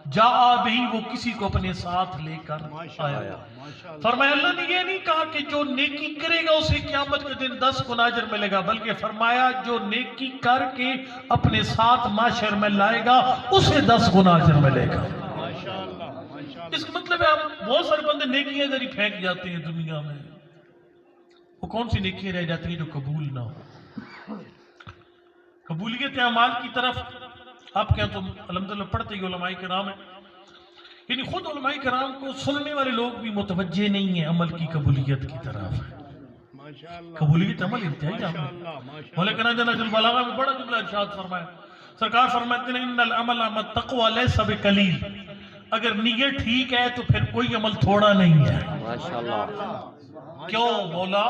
جاء بھی وہ کسی کو اپنے ساتھ لے کر آیا. فرمایا اللہ نے یہ نہیں کہا کہ جو نیکی کرے گا اسے قیامت کے دن 10 گنا اجر ملے گا، بلکہ فرمایا جو نیکی کر کے اپنے ساتھ معاشر میں لائے گا اسے 10 گنا اجر ملے گا. اس کا مطلب ہے بہت سارے بندے نیکیاں ادھر ہی پھینک جاتے ہیں دنیا میں. وہ کون سی نیکیاں رہ جاتی ہیں جو قبول نہ ہو؟ قبولیت اعمال کی طرف آپ کیا تو الحمدللہ پڑھتے ہی علماء کرام ہیں، یعنی خود علماء کرام کو سننے والے لوگ بھی متوجہ نہیں ہیں عمل کی قبولیت کی طرف. قبولیت عمل انتہائی عمل ہے. مولانا جناح البلاغہ میں بڑا جملہ ارشاد فرمایا، سرکار فرماتے ہیں ان العمل مع التقوی لیس بقلیل، اگر نیت ٹھیک ہے تو پھر کوئی عمل تھوڑا نہیں ہے. ماشاءاللہ. کیوں مولا؟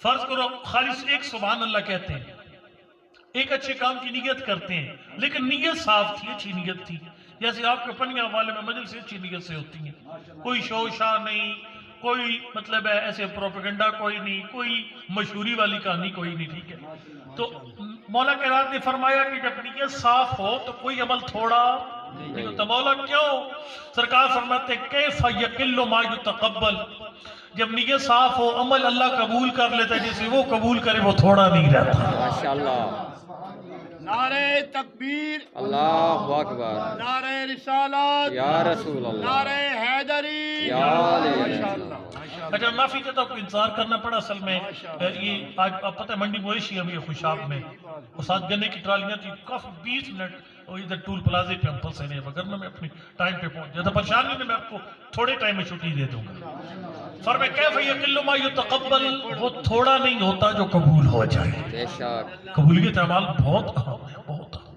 فرض کرو خالص ایک سبحان اللہ کہتے ہیں، ایک اچھے کام کی نیت کرتے ہیں، لیکن نیت صاف تھی، اچھی نیت تھی، جیسے آپ کے پنیاں والے میں مجلس سے اچھی نیت سے ہوتی ہیں، کوئی شو شاہ نہیں، کوئی مطلب ہے ایسے پروپیگنڈا کوئی نہیں، کوئی مشہوری والی کہانی کوئی نہیں. ٹھیک ہے، تو مولا کائنات نے فرمایا کہ جب نیت صاف ہو تو کوئی عمل تھوڑا نہیں ہوتا. مولا کیوں؟ سرکار فرماتے کیف یقل ما یتقبل، جب نیت صاف ہو عمل اللہ قبول کر لیتا ہے، جسے وہ قبول کرے وہ تھوڑا نہیں رہتا. ماشاءاللہ. نعرہ تکبیر، اللہ اکبر، نعرہ رسالت یا رسول اللہ، نعرہ حیدری، یا ماشاءاللہ. اچھا معافی چاہتا ہوں کہ انتظار کرنا پڑا. اصل میں یہ آج آپ پتہ ہے منڈی مویشی ہم یہ خوشاب میں اور ساتھ گنے کی ٹرالیاں تھی، کافی 20 منٹ اور ادھر ٹول پلازے پہ ہم پھنسے نہیں، وگرنہ میں اپنی ٹائم پہ پہنچ جاتا. پریشانی میں آپ کو تھوڑے ٹائم میں چھٹی دے دوں گا. فرمایا کیف یقل ما یتقبل، وہ تھوڑا نہیں ہوتا جو قبول ہو جائے. بے شک قبولیت اعمال بہت اہم ہے، بہت اہم.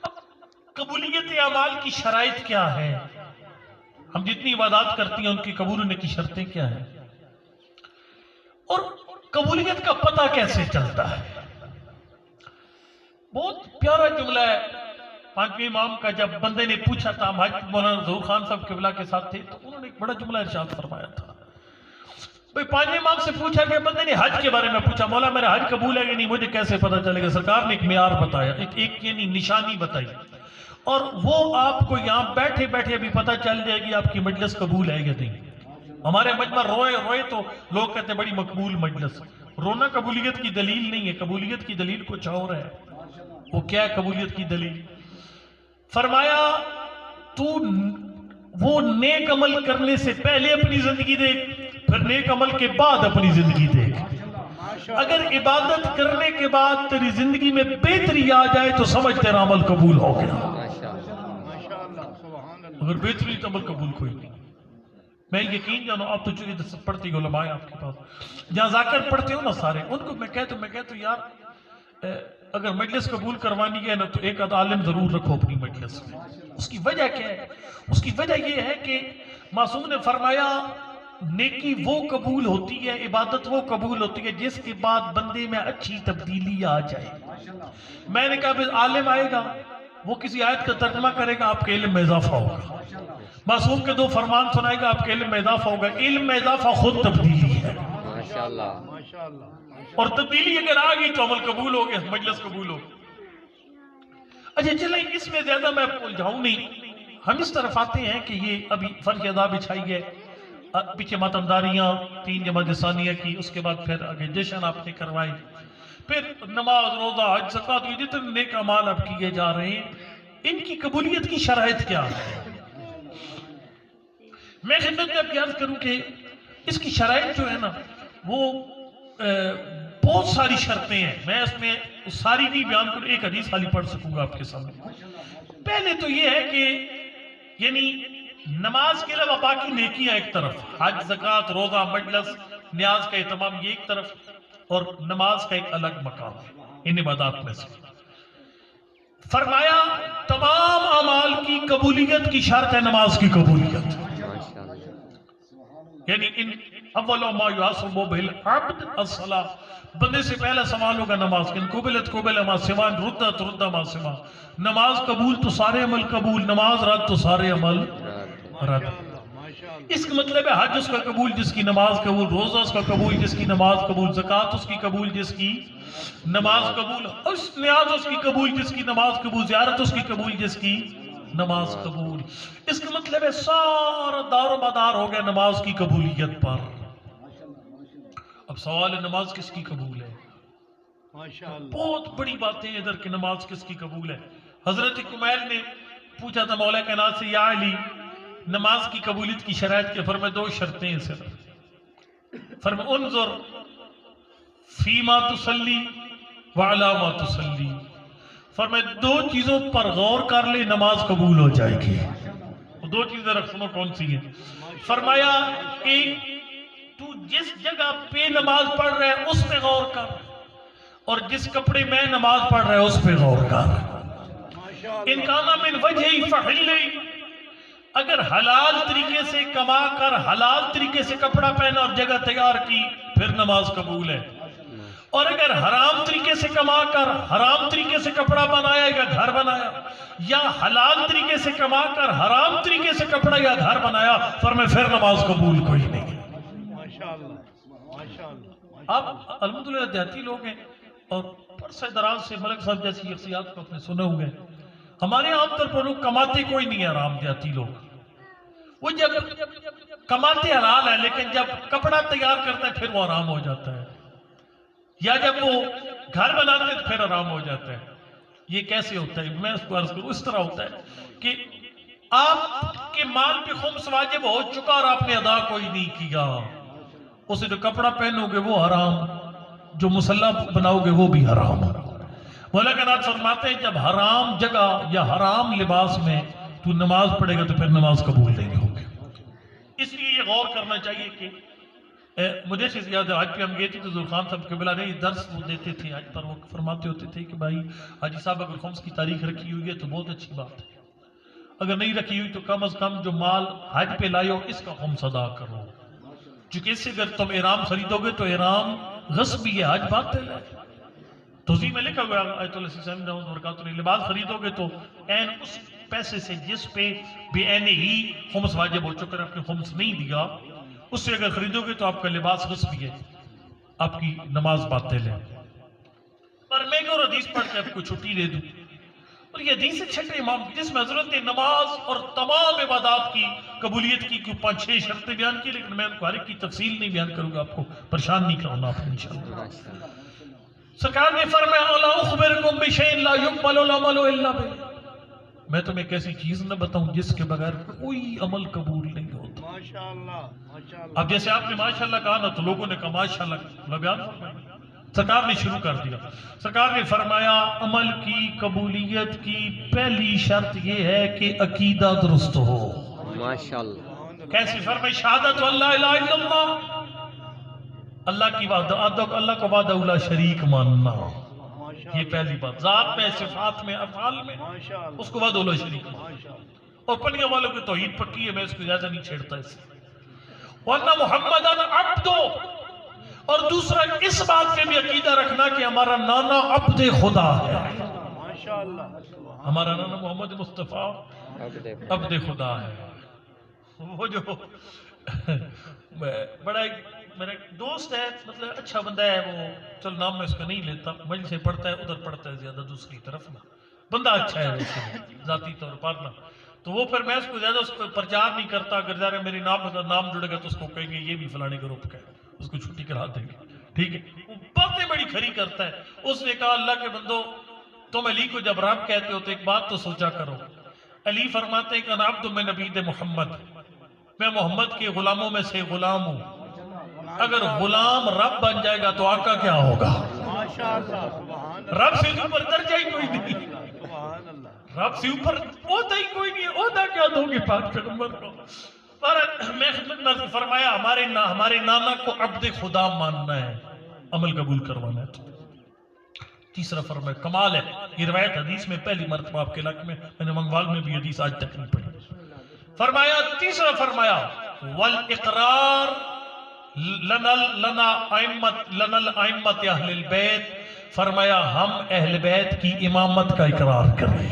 اب قبولیت اعمال کی شرائط کیا ہے؟ ہم جتنی عبادات کرتی ہیں ان کی قبول ہونے کی شرطیں کیا ہیں؟ اور قبولیت کا پتہ کیسے چلتا ہے؟ بہت پیارا جملہ ہے پانچویں امام کا. جب بندے نے پوچھا تھا، ہم حج مولانا ظہور خان صاحب قبلہ کے ساتھ تھے، تو انہوں نے ایک بڑا جملہ ارشاد فرمایا تھا. بھئی پانچویں امام سے پوچھا کہ بندے نے حج کے بارے میں پوچھا، مولا میرا حج قبول ہے کہ نہیں، مجھے کیسے پتہ چلے گا؟ سرکار نے ایک معیار بتایا، ایک یعنی نشانی بتائی، اور وہ آپ کو یہاں بیٹھے بیٹھے ابھی پتہ چل جائے گی آپ کی مجلس قبول ہے یا نہیں. ہمارے مجمع روئے تو لوگ کہتے ہیں بڑی مقبول مجلس. رونا قبولیت کی دلیل نہیں ہے، قبولیت کی دلیل کچھ اور ہے. وہ کیا ہے قبولیت کی دلیل؟ فرمایا تو وہ نیک عمل کرنے سے پہلے اپنی زندگی دیکھ، پھر نیک عمل کے بعد اپنی زندگی دیکھ. اگر عبادت کرنے کے بعد تیری زندگی میں بہتری آ جائے تو سمجھ تیرا عمل قبول ہو گیا. اگر بہتری تو عمل قبول کوئی نہیں. میں یقین جانو، آپ تو چونکہ پڑھتی علماء آپ کے پاس جہاں ذاکر پڑھتے ہو نا سارے، ان کو میں کہتا ہوں یار اگر مجلس قبول کروانی ہے نا تو ایک عالم ضرور رکھو اپنی مجلس میں. اس کی وجہ کیا ہے؟ اس کی وجہ یہ ہے کہ معصوم نے فرمایا نیکی وہ قبول ہوتی ہے، عبادت وہ قبول ہوتی ہے جس کے بعد بندے میں اچھی تبدیلی آ جائے. میں نے کہا پھر عالم آئے گا، وہ کسی آیت کا ترجمہ کرے گا، آپ کے علم میں اضافہ ہوگا. معصوم کے 2 فرمان سنائے گا، آپ کے علم میں اضافہ ہوگا. علم میں اضافہ خود تبدیلی ہے. ماشاءاللہ. اور تبدیلی اگر آ گئی تو عمل قبول ہو گیا، مجلس قبول ہو. اچھا چلیں اس میں زیادہ میں الجھاؤں نہیں. ہم اس طرف آتے ہیں کہ یہ ابھی فرض ادا بچھائی ہے، پیچھے ماتمداریاں 3 جماعت ثانیہ کی، اس کے بعد پھر آگے جشن آپ نے کروائی، پھر نماز روزہ حج زکوٰۃ، یہ جتنے نیک اعمال اب کیے جا رہے ہیں، ان کی قبولیت کی شرائط کیا ہے؟ میں خدمت میں اب عرض کروں کہ اس کی شرائط جو ہے نا وہ بہت ساری شرطیں ہیں. میں اس میں ساری نہیں بیان کروں، ایک حدیث خالی پڑھ سکوں گا آپ کے سامنے. پہلے تو یہ ہے کہ یعنی نماز کے علاوہ باقی نیکیاں ایک طرف، حج زکوٰۃ روزہ مجلس نیاز کا اہتمام یہ ایک طرف، اور نماز کا ایک الگ مقام ان عبادات میں سے. فرمایا تمام اعمال کی قبولیت کی شرط ہے نماز کی قبولیت. یعنی اول ما یحاسب به العبد الصلاۃ، بندے سے پہلا سوال ہوگا نماز. ان قبلت قبل ما سوا، ردت رد ما سوا. نماز قبول تو سارے عمل قبول، نماز رد تو سارے عمل رد. اس کا مطلب ہے حج اس کا قبول جس کی نماز قبول، روزہ اس کا قبول جس کی نماز قبول، زکوٰۃ اس کی قبول جس کی نماز قبول، اس نیاز اس کی قبول جس کی نماز قبول، زیارت اس کی قبول جس کی نماز قبول. اس کا مطلب ہے سارا دار و مدار ہو گیا نماز کی قبولیت پر. اب سوال ہے نماز کس کی قبول ہے؟ ماشاءاللہ. بہت بڑی باتیں ادھر کہ نماز کس کی قبول ہے. حضرت کمیل نے پوچھا تھا مولا کائنات سے یا علی نماز کی قبولیت کی شرائط کے. فرمائے 2 شرطیں ہیں صرف. فرمائے انظر فیما تصلی وعلی ما تصلی. فرمائے 2 چیزوں پر غور کر لے نماز قبول ہو جائے گی. وہ 2 چیزیں رکھنا کون سی ہیں؟ فرمایا ایک تو جس جگہ پہ نماز پڑھ رہے ہے اس پہ غور کر اور جس کپڑے میں نماز پڑھ رہے اس پہ غور کر. ان کانا من وجہ فحلی. اگر حلال طریقے سے کما کر حلال طریقے سے کپڑا پہنا اور جگہ تیار کی پھر نماز قبول ہے. اور اگر حرام طریقے سے کما کر حرام طریقے سے کپڑا بنایا یا گھر بنایا یا حلال طریقے سے کما کر حرام طریقے سے کپڑا یا گھر بنایا فرمائے پھر نماز قبول کوئی نہیں. آپ الحمدللہ دیہاتی لوگ ہیں اور پرسہ دراز سے ملک صاحب جیسی شخصیات کو اپنے سنے ہوئے ہیں. ہمارے عام طور پر لوگ کماتے کوئی نہیں ہے حرام دیہاتی لوگ. وہ جب کماتے حلال ہے لیکن جب کپڑا تیار کرتا ہے پھر وہ حرام ہو جاتا ہے یا جب وہ گھر بناتے ہیں تو پھر حرام ہو جاتا ہے. یہ کیسے ہوتا ہے؟ میں اس کو عرض کروں اس طرح ہوتا ہے کہ آپ کے مال پہ خمس واجب ہو چکا اور آپ نے ادا کوئی نہیں کیا. اسے جو کپڑا پہنو گے وہ حرام, جو مسلح بناؤ گے وہ بھی حرام. مولا کائنات فرماتے ہیں جب حرام جگہ یا حرام لباس میں تو نماز پڑھے گا تو پھر نماز قبول نہیں ہوگی. اس لیے یہ غور کرنا چاہیے کہ مجھے سے زیادہ آج پہ ہم گئے تھے تو ذوالخان صاحب قبلہ نے درس وہ دیتے تھے آج پر وہ فرماتے ہوتے تھے کہ بھائی حاجی صاحب اگر خمس کی تاریخ رکھی ہوئی ہے تو بہت اچھی بات ہے, اگر نہیں رکھی ہوئی تو کم از کم جو مال حج پہ لائے ہو اس کا خمس ادا کرو, چونکہ اس سے اگر تم احرام خریدو گے تو احرام غصبی ہے, حج باطل ہے. توضیح میں لکھا ہوا آیت اللہ علیہ وسلم برکاتہ نے لباس خریدو گے تو این اس پیسے سے جس پہ بے عین ہی خمس واجب ہو چکا ہے, آپ نے خمس نہیں دیا, اس سے اگر خریدو گے تو آپ کا لباس غصبی ہے, آپ کی نماز باطل ہے. پر میں کہ اور حدیث پڑھ کے آپ کو چھٹی دے دوں, اور یہ حدیث چھٹے امام جس میں حضرت نماز اور تمام عبادات کی قبولیت کی 5-6 شرطیں بیان کی, لیکن میں ان کو ہر ایک کی تفصیل نہیں بیان کروں گا, آپ کو پریشان نہیں کروں گا آپ کو انشاءاللہ. سرکار نے فرمایا الا اخبرکم بشیء لا یقبل العمل الا بہ. میں تمہیں ایک ایسی چیز نہ بتاؤں جس کے بغیر کوئی عمل قبول نہیں ہوتا. ماشاءاللہ ماشاءاللہ. اب جیسے آپ نے ماشاءاللہ کہا نا تو لوگوں نے کہا ماشاءاللہ بیان فرمایا. سرکار نے شروع کر دیا. سرکار نے فرمایا عمل کی قبولیت کی پہلی شرط یہ ہے کہ عقیدہ درست ہو. ماشاءاللہ. کیسے فرمایا؟ شہادت اللہ الہ الا اللہ, اللہ کی وحدت, اللہ کو وحدہ لا شریک ماننا, یہ پہلی بات. ذات میں, صفات میں, افعال میں اس کو وحدہ لا شریک ماننا. اور پنیا والوں کی توحید پکی ہے, میں اس کو زیادہ نہیں چھیڑتا اس سے. وَأَنَّ مُحَمَّدًا عَبْدُ, اور دوسرا اس بات پہ بھی عقیدہ رکھنا کہ ہمارا نانا عبد خدا ہے. ہمارا نانا محمد مصطفیٰ عبد خدا ہے. وہ جو بڑا میرا دوست ہے, مطلب اچھا بندہ ہے وہ, چل نام میں اس کا نہیں لیتا, مجھ سے پڑھتا ہے ادھر پڑھتا ہے زیادہ دوسری طرف نا, بندہ اچھا ہے ویسے ذاتی طور پر نا, تو وہ پھر میں اس کو زیادہ اس کو پرچار نہیں کرتا. اگر ذرا میری نام جڑے گا تو اس کو کہیں گے یہ بھی فلانے گروپ کا ہے, اس کو چھٹی کرا دیں گے, ٹھیک ہے. وہ باتیں بڑی کھری کرتا ہے. اس نے کہا اللہ کے بندو تم علی کو جب رب کہتے ہو تو ایک بات تو سوچا کرو. علی فرماتے ہیں کہ انا عبد من عبید محمد, میں محمد کے غلاموں میں سے غلام ہوں. اگر غلام رب بن جائے گا تو آقا کیا ہوگا؟ رب سے اوپر درجہ ہی کوئی نہیں, رب سے اوپر عہدہ ہی کوئی نہیں. عہدہ کیا دو گے پاک پیغمبر کو؟ پر میں خدمت میں فرمایا ہمارے نانا کو عبد خدا ماننا ہے, عمل قبول کروانا ہے. تیسرا فرمایا کمال ہے, یہ روایت حدیث میں پہلی مرتبہ آپ کے علاقے میں نے منگوال میں بھی حدیث آج تک نہیں پڑھی. فرمایا تیسرا فرمایا والاقرار لنا الائمت اہل البیت, فرمایا ہم اہل بیت کی امامت کا اقرار کریں.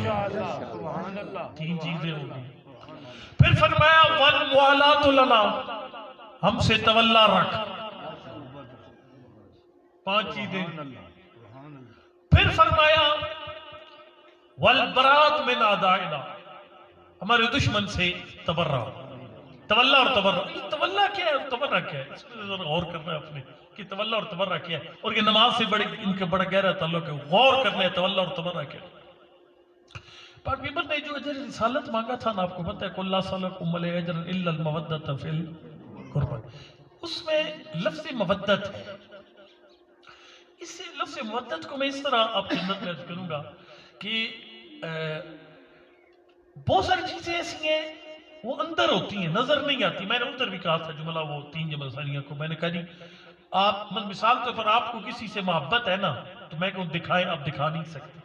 3 چیزیں ہو گئی. پھر فرمایا والموالات لنا, ہم سے تولا رکھ. 5 چیزیں. پھر فرمایا والبرات من اعدائنا, ہمارے دشمن سے تبرہ، تولا اور تبرہ. یہ تولا کیا ہے اور تبرہ کیا ہے؟ اس میں ذرا غور کرنا ہے اپنے کہ تولا اور تبرہ کیا ہے، اور یہ نماز سے بڑے ان کے بڑا گہرا تعلق ہے. غور کرنا ہے تولا اور تبرہ کیا ہے. پاک پیغمبر نے جو اجر رسالت مانگا تھا نا، آپ کو پتہ ہے قُلْ لَا أَسْأَلُكُمْ عَلَيْهِ أَجْرًا إِلَّا الْمَوَدَّةَ فِي الْقُرْبَى. اس میں لفظ مودت ہے. اس لفظ مودت کو میں اس طرح آپ کی خدمت میں عرض کروں گا کہ بہت ساری چیزیں ایسی ہیں وہ اندر ہوتی ہیں، نظر نہیں آتی. میں نے ادھر بھی کہا تھا جملہ وہ 3 جمع ثانیہ کو، میں نے کہا جی آپ مثال طور پر آپ کو کسی سے محبت ہے نا، تو میں کہوں دکھائیں، آپ دکھا نہیں سکتے،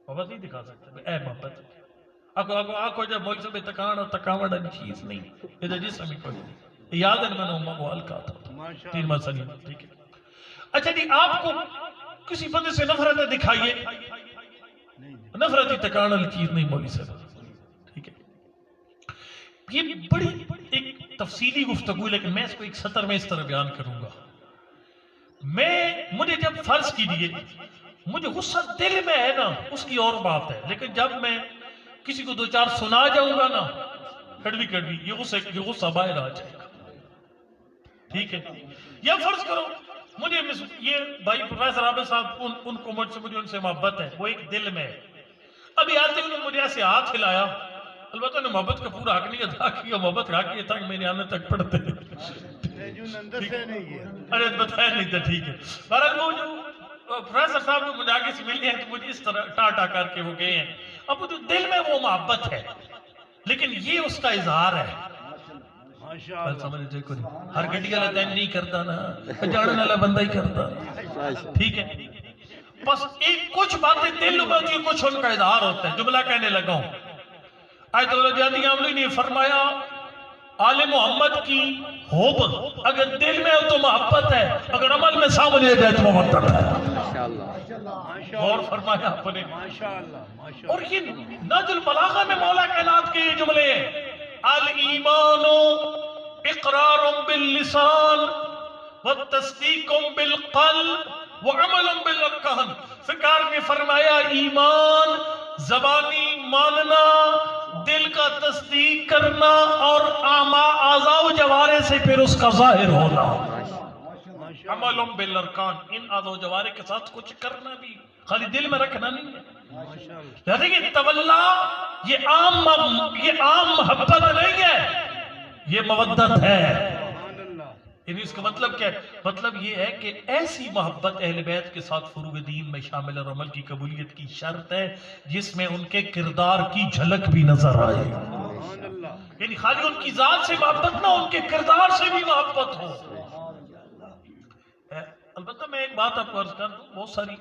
محبت نہیں دکھا سکتے. اے محبت آنکھوں جب مول سے بے تکاوڑ چیز نہیں ادھر جسم ہی کوئی نہیں. یاد ہے میں نے امہ کو حل کہا تھا 3 جمع ثانیہ. ٹھیک ہے. اچھا جی آپ کو کسی بندے سے نفرت ہے، دکھائیے. نفرتی تکاوڑ والی چیز نہیں مولی صاحب. ٹھیک ہے. یہ بڑی ایک تفصیلی گفتگو، لیکن میں اس کو ایک سطر میں اس طرح بیان کروں گا. مجھے جب فرض کیجیے مجھے غصہ دل میں ہے نا، اس کی اور بات ہے، لیکن جب میں کسی کو 2-4 سنا جاؤں گا نا کڑوی یہ غصہ باہر آ جائے گا. ٹھیک ہے. یا فرض کرو مجھے یہ بھائی پروفیسر عابد صاحب ان کو مجھے ان سے محبت ہے، وہ ایک دل میں ہے. ابھی آتے انہوں نے مجھے ایسے ہاتھ ہلایا، البتہ نے محبت کا پورا حق نہیں ادا کیا، محبت کا حق یہ تھا کہ میرے آنے تک پڑھتے ارے بتایا نہیں تھا. ٹھیک ہے. بہرحال وہ جو پروفیسر صاحب جو مجھے آگے سے ملے ہیں تو مجھے اس طرح ٹاٹا کر کے وہ گئے ہیں. اب جو دل میں وہ محبت ہے، لیکن یہ اس کا اظہار ہے. ہر گڈی والا تین نہیں کرتا نا، جاننے والا بندہ ہی کرتا. ٹھیک ہے. بس ایک کچھ باتیں دل میں ہوتی ہیں، کچھ ان کا اظہار ہوتا ہے. جملہ کہنے لگا ہوں. آیت اللہ جادی عاملی نے فرمایا آل محمد کی حب اگر دل میں ہو تو محبت ہے، اگر عمل میں سامنے جائے تو محبت ہے. اور فرمایا اپنے. اور یہ نہج البلاغہ میں مولا کائنات کے یہ جملے ہیں، الایمان اقرار باللسان والتصدیق بالقلب وعمل بالارکان. سرکار نے فرمایا ایمان زبانی ماننا، دل کا تصدیق کرنا، اور اعضاء و جوارح سے پھر اس کا ظاہر ہونا. عمل بالارکان، ان اعضاء و جوارح کے ساتھ کچھ کرنا بھی، خالی دل میں رکھنا نہیں ہے. دیکھیں تولا یہ عام محبت نہیں ہے، یہ مودت ہے. اس کا مطلب کیا ہے؟ مطلب یہ ہے کہ ایسی محبت اہل بیت کے ساتھ فروغ دین میں شامل اور عمل کی قبولیت کی شرط ہے جس میں ان کے کردار کی جھلک بھی نظر آئے. یعنی خالی ان کی ذات سے محبت نہ، ان کے کردار سے بھی محبت ہو. البتہ میں ایک بات آپ کو عرض کر دوں، بہت ساری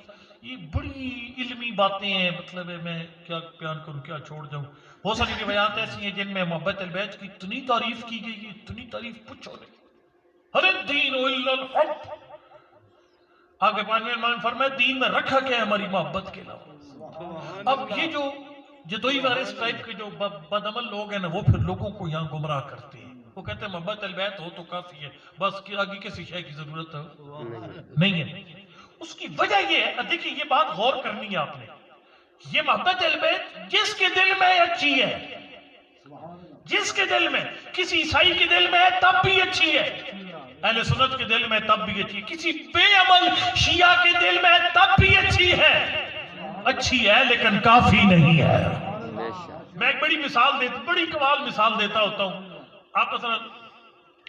یہ بڑی علمی باتیں ہیں، مطلب میں کیا بیان کروں، کیا چھوڑ جاؤں. بہت ساری روایات ایسی ہیں جن میں محبت اہل بیت کی اتنی تعریف کی گئی، اتنی تعریف پوچھو نہیں. ہر الدین الا الحب. آگے پانی میں فرمایا دین میں رکھا کیا ہے ہماری محبت کے علاوہ. اب یہ جو جدوئی وارث ٹائپ کے جو بدعمل لوگ ہیں نا، وہ پھر لوگوں کو یہاں گمراہ کرتے ہیں. وہ کہتے ہیں محبت اہل بیت ہو تو کافی ہے، بس آگے کسی شے کی ضرورت نہیں ہے. اس کی وجہ یہ ہے، دیکھیں یہ بات غور کرنی ہے آپ نے. یہ محبت اہل بیت جس کے دل میں اچھی ہے، جس کے دل میں، کسی عیسائی کے دل میں ہے تب بھی اچھی ہے، اہل سنت کے دل میں تب بھی اچھی ہے، کسی بے عمل شیعہ کے دل میں تب بھی اچھی ہے لیکن کافی نہیں ہے. میں ایک بڑی کمال مثال دیتا ہوتا ہوں. آپ مثلا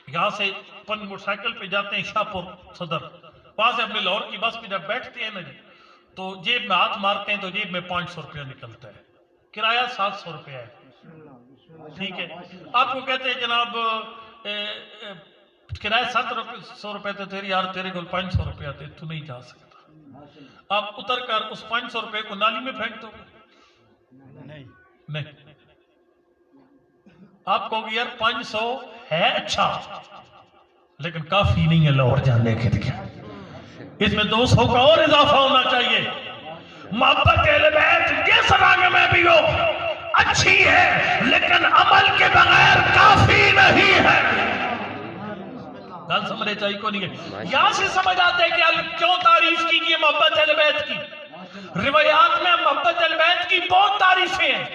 یہاں سے موٹر سائیکل پہ جاتے ہیں شاہپور صدر، وہاں سے اپنے لاہور کی بس پہ جب بیٹھتے ہیں نا جی، تو جیب میں ہاتھ مارتے ہیں تو جیب میں 500 روپیہ نکلتا ہے، کرایہ 700 روپیہ ہے. ٹھیک ہے. آپ کو کہتے ہیں جناب کرایہ 700 روپے تو تیرے کو 500 روپیہ دے، تو نہیں جا سکتا. آپ اتر کر اس 500 روپے کو نالی میں پھینک دو گے؟ نہیں. آپ کہو گے یار 500 ہے اچھا لیکن کافی نہیں ہے لاہور جانے کے لیے، اس میں 200 کا اور اضافہ ہونا چاہیے. محبت اہل بیت جس رنگ میں بھی ہو اچھی ہے لیکن عمل کے بغیر کافی نہیں ہے. گل سمجھے چاہیے کو نہیں ہے. یہاں سے سمجھ آتے ہیں کہ کیوں تعریف کی گئی محبت اہل بیت کی. روایات میں محبت اہل بیت کی بہت تعریفیں ہیں.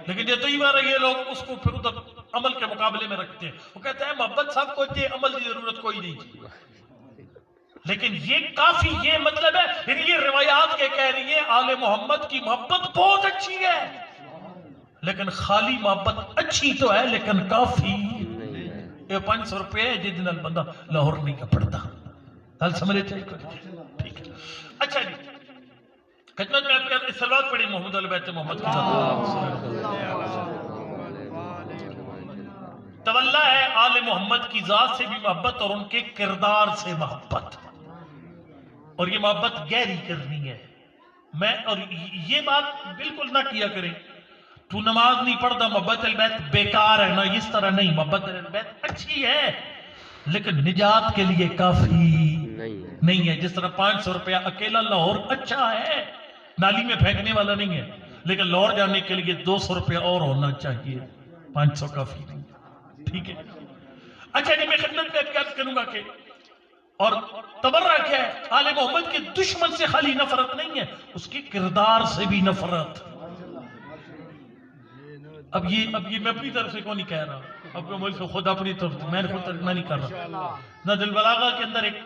لیکن یہ تو ہی بار یہ لوگ اس کو پھر ادھر عمل کے مقابلے میں رکھتے ہیں. وہ کہتے ہیں محبت سب کو چاہیے، عمل کی ضرورت کوئی نہیں چاہیے. لیکن یہ کافی، یہ مطلب ہے، یعنی یہ روایات کے کہہ رہی ہیں آل محمد کی محبت بہت اچھی ہے، لیکن خالی محبت اچھی تو ہے لیکن کافی. یہ 500 روپے ہے جس دن بندہ لاہور نہیں کا پڑتا. حال سمجھے چاہیے؟ ٹھیک ہے. اچھا جی، خدمت میں آپ کے صلوات پڑھی محمد علیہ بیت محمد کی ذات. تولا ہے آل محمد کی ذات سے بھی محبت اور ان کے کردار سے محبت، اور یہ محبت گہری کرنی ہے. میں اور یہ بات بالکل نہ کیا کریں تو نماز نہیں پڑھتا محبت البیت بیکار ہے، نہ اس طرح نہیں. محبت البیت اچھی ہے لیکن نجات کے لیے کافی نہیں ہے. جس طرح 500 روپیہ اکیلا لاہور اچھا ہے، نالی میں پھینکنے والا نہیں ہے، لیکن لاہور جانے کے لیے 200 روپیہ اور ہونا چاہیے، 500 کافی نہیں. ٹھیک ہے. اچھا جی، میں خدمت میں عرض کروں گا کہ اور تبرہ کیا ہے؟ آل محمد کے دشمن سے خالی نفرت نہیں ہے، اس کے کردار سے بھی نفرت. اب یہ میں اپنی طرف سے کون نہیں کہہ رہا، اب مجھ سے خود اپنی طرف میں خود ترجمہ نہیں کر رہا. نہج البلاغہ کے اندر ایک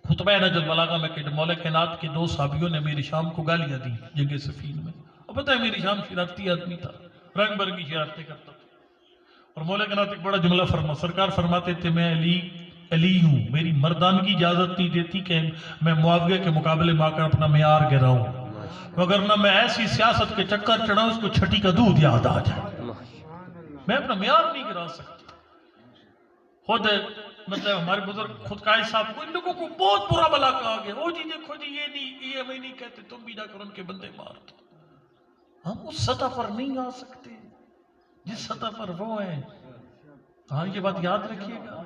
خطبہ ہے نہج البلاغہ میں کہ مولا کائنات کے 2 صحابیوں نے امیر شام کو گالیاں دی جنگ صفین میں. اور پتہ ہے امیر شام شرارتی آدمی تھا، رنگ برنگی شرارتیں کرتا تھا. اور مولا کائنات ایک بڑا جملہ سرکار فرماتے تھے میں علی ہوں، میری مردانگی اجازت نہیں دیتی کہ میں معاویہ کے مقابلے میں آ کر اپنا معیار گراؤں، مگر نہ میں ایسی سیاست کے چکر چڑھاؤں اس کو چھٹی کا دودھ یاد آ جائے. میں اپنا معیار نہیں گرا سکتا. خود مطلب ہمارے بزرگ خود قائد صاحب کو ان لوگوں کو بہت برا بلا کہا گیا، او جی دیکھو جی یہ ہمیں نہیں کہتے، تم بھی جا کر ان کے بندے مار دو. ہم اس سطح پر نہیں آ سکتے جس سطح پر وہ ہیں. ہاں یہ بات یاد رکھیے گا.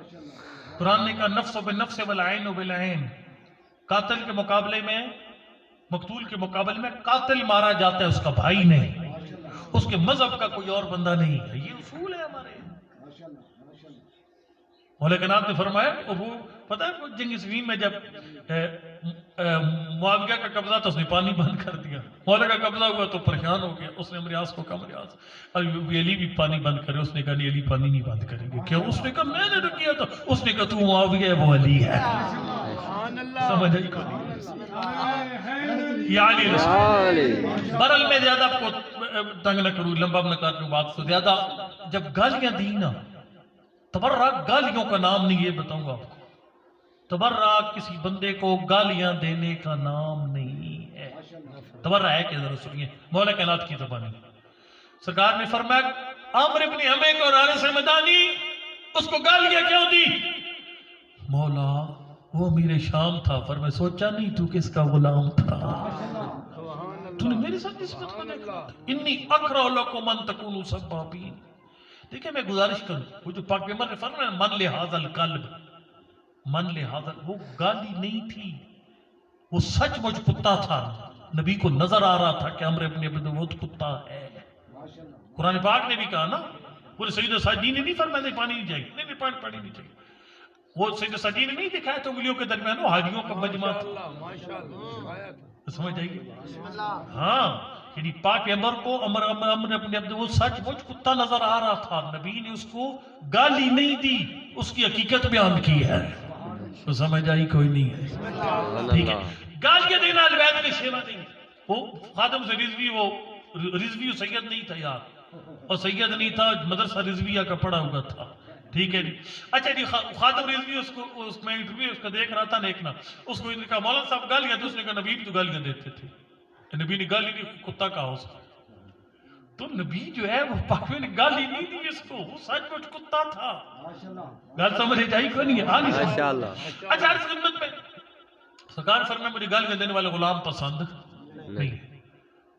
قرآن نے کہا نفس بالنفس والعین بالعین. قاتل کے مقابلے میں، مقتول کے مقابلے میں قاتل مارا جاتا ہے، اس کا بھائی نہیں، اس کے مذہب کا کوئی اور بندہ نہیں ہے. یہ اصول ہے ہمارے. مولا کائنات نے فرمایا وہ پتہ ہے جنگ صفین میں جب معاویہ کا قبضہ تھا اس نے پانی بند کر دیا. مولا کا قبضہ ہوا تو پریشان ہو گیا، اس نے امریاس کو کہا امریاس علی بھی پانی بند کرے. اس نے کہا نہیں علی پانی نہیں بند کریں گے. کیا؟ اس نے کہا میں نے تو کیا تھا. اس نے کہا تو معاویہ ہے وہ علی ہے. سمجھ آئی کو یا علی رسول. برل میں زیادہ آپ کو تنگ نہ کروں، لمبا نہ کروں بات سے زیادہ. جب گالیاں دی نا، تبرہ گالیوں کا نام نہیں، یہ بتاؤں گا آپ کو. تبرہ کسی بندے کو گالیاں دینے کا نام نہیں ہے. تبرہ ہے کہ ذرا سنیے مولا کائنات کی زبانی. سرکار نے فرمایا عامر ابن حمے کو رانے سے مدانی اس کو گالیاں کیوں دی؟ مولا وہ امیر شام تھا. فرمایا سوچا نہیں تو کس کا غلام تھا؟ تو نے میرے ساتھ نسبت کو دیکھا. انی اکرہ لکم ان تکونوا سبابین. دیکھیں میں گزارش کروں، وہ جو پاک پیغمبر نے فرمایا من لہذا القلب، من لہذا، وہ گالی نہیں تھی، وہ سچ مچ کتا تھا. نبی کو نظر آ رہا تھا کہ عمرو ابن عبد الود کتا ہے. قرآن پاک نے بھی کہا نا، پورے سید ساجدین نے نہیں فرمایا نہیں پانی نہیں چاہیے، نہیں پانی نہیں چاہیے. وہ سید ساجدین نے نہیں دکھایا تو انگلیوں کے درمیان وہ حاجیوں کا مجمع تھا. سمجھ آئیے؟ ہاں، یعنی پاک پیغمبر کو عمر ابن عبد الود سچ مچ کتا نظر آ رہا تھا. نبی نے اس کو گالی نہیں دی، اس کی حقیقت بیان کی ہے. تو سمجھ آئی کوئی نہیں ہے؟ ٹھیک ہے. گالیاں دینا البیت کی شیوا نہیں. وہ خادم سے رضوی سید نہیں تھا یار، اور سید نہیں تھا، مدرسہ رضویہ کا پڑھا ہوا تھا. ٹھیک ہے جی. اچھا جی، خادم رضوی اس میں انٹرویو اس کا دیکھ رہا تھا نیکنا. اس کو کہا مولانا صاحب گالیاں دے. اس نے کہا نبی بھی تو گالیاں دیتے تھے. نبی نے گالی نہیں، کتا کہا اس کو. تو نبی جو ہے وہ پاکوی نے گالی نہیں دی اس کو، وہ سچ مچ کتا تھا. گال سمجھے جائی کو نہیں ہے؟ ماشاءاللہ. اچھا عرض خدمت میں سرکار فرمایا مجھے گالیاں دینے والے غلام پسند نہیں.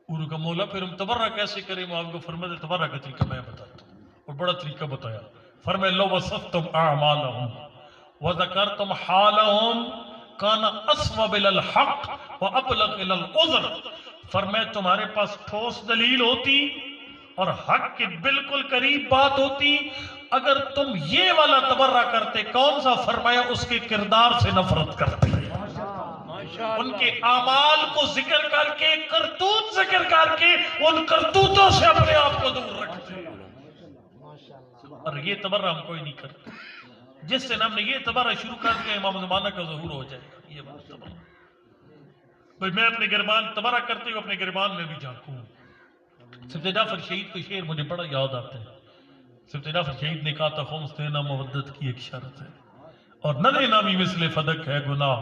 انہوں کا مولا پھر ہم تبرہ کیسے کریں؟ وہ آپ کو فرمایا تبرہ کا طریقہ میں بتاتا ہوں، اور بڑا طریقہ بتایا. فرمایا لو وصفتم اعمالهم وذکرتم حالهم کان اصوب الى الحق وابلغ الى العذر. فرمایا تمہارے پاس ٹھوس دلیل ہوتی اور حق کے بالکل قریب بات ہوتی اگر تم یہ والا تبرہ کرتے. کون سا؟ فرمایا اس کے کردار سے نفرت کرتے. ان کے اعمال کو ذکر کر کے، کرتوت ذکر کر کے ان کرتوتوں سے اپنے آپ کو دور رکھتے ہیں۔ اور یہ تبرہ ہم کوئی نہیں کرتے۔ جس دن ہم نے یہ تبرہ شروع کر دیا، امام زمانہ کا ظہور ہو جائے گا۔ یہ بات تبرہ، بھئی میں اپنے گربان تبرہ کرتے ہوئے اپنے گربان میں بھی جھانکوں۔ سبت جعفر شہید کو شعر مجھے بڑا یاد آتا ہے۔ سبت جعفر شہید نے کہا تھا خمس دینا مودت کی ایک شرط ہے، اور نہ دینا بھی مثل فدق ہے گناہ،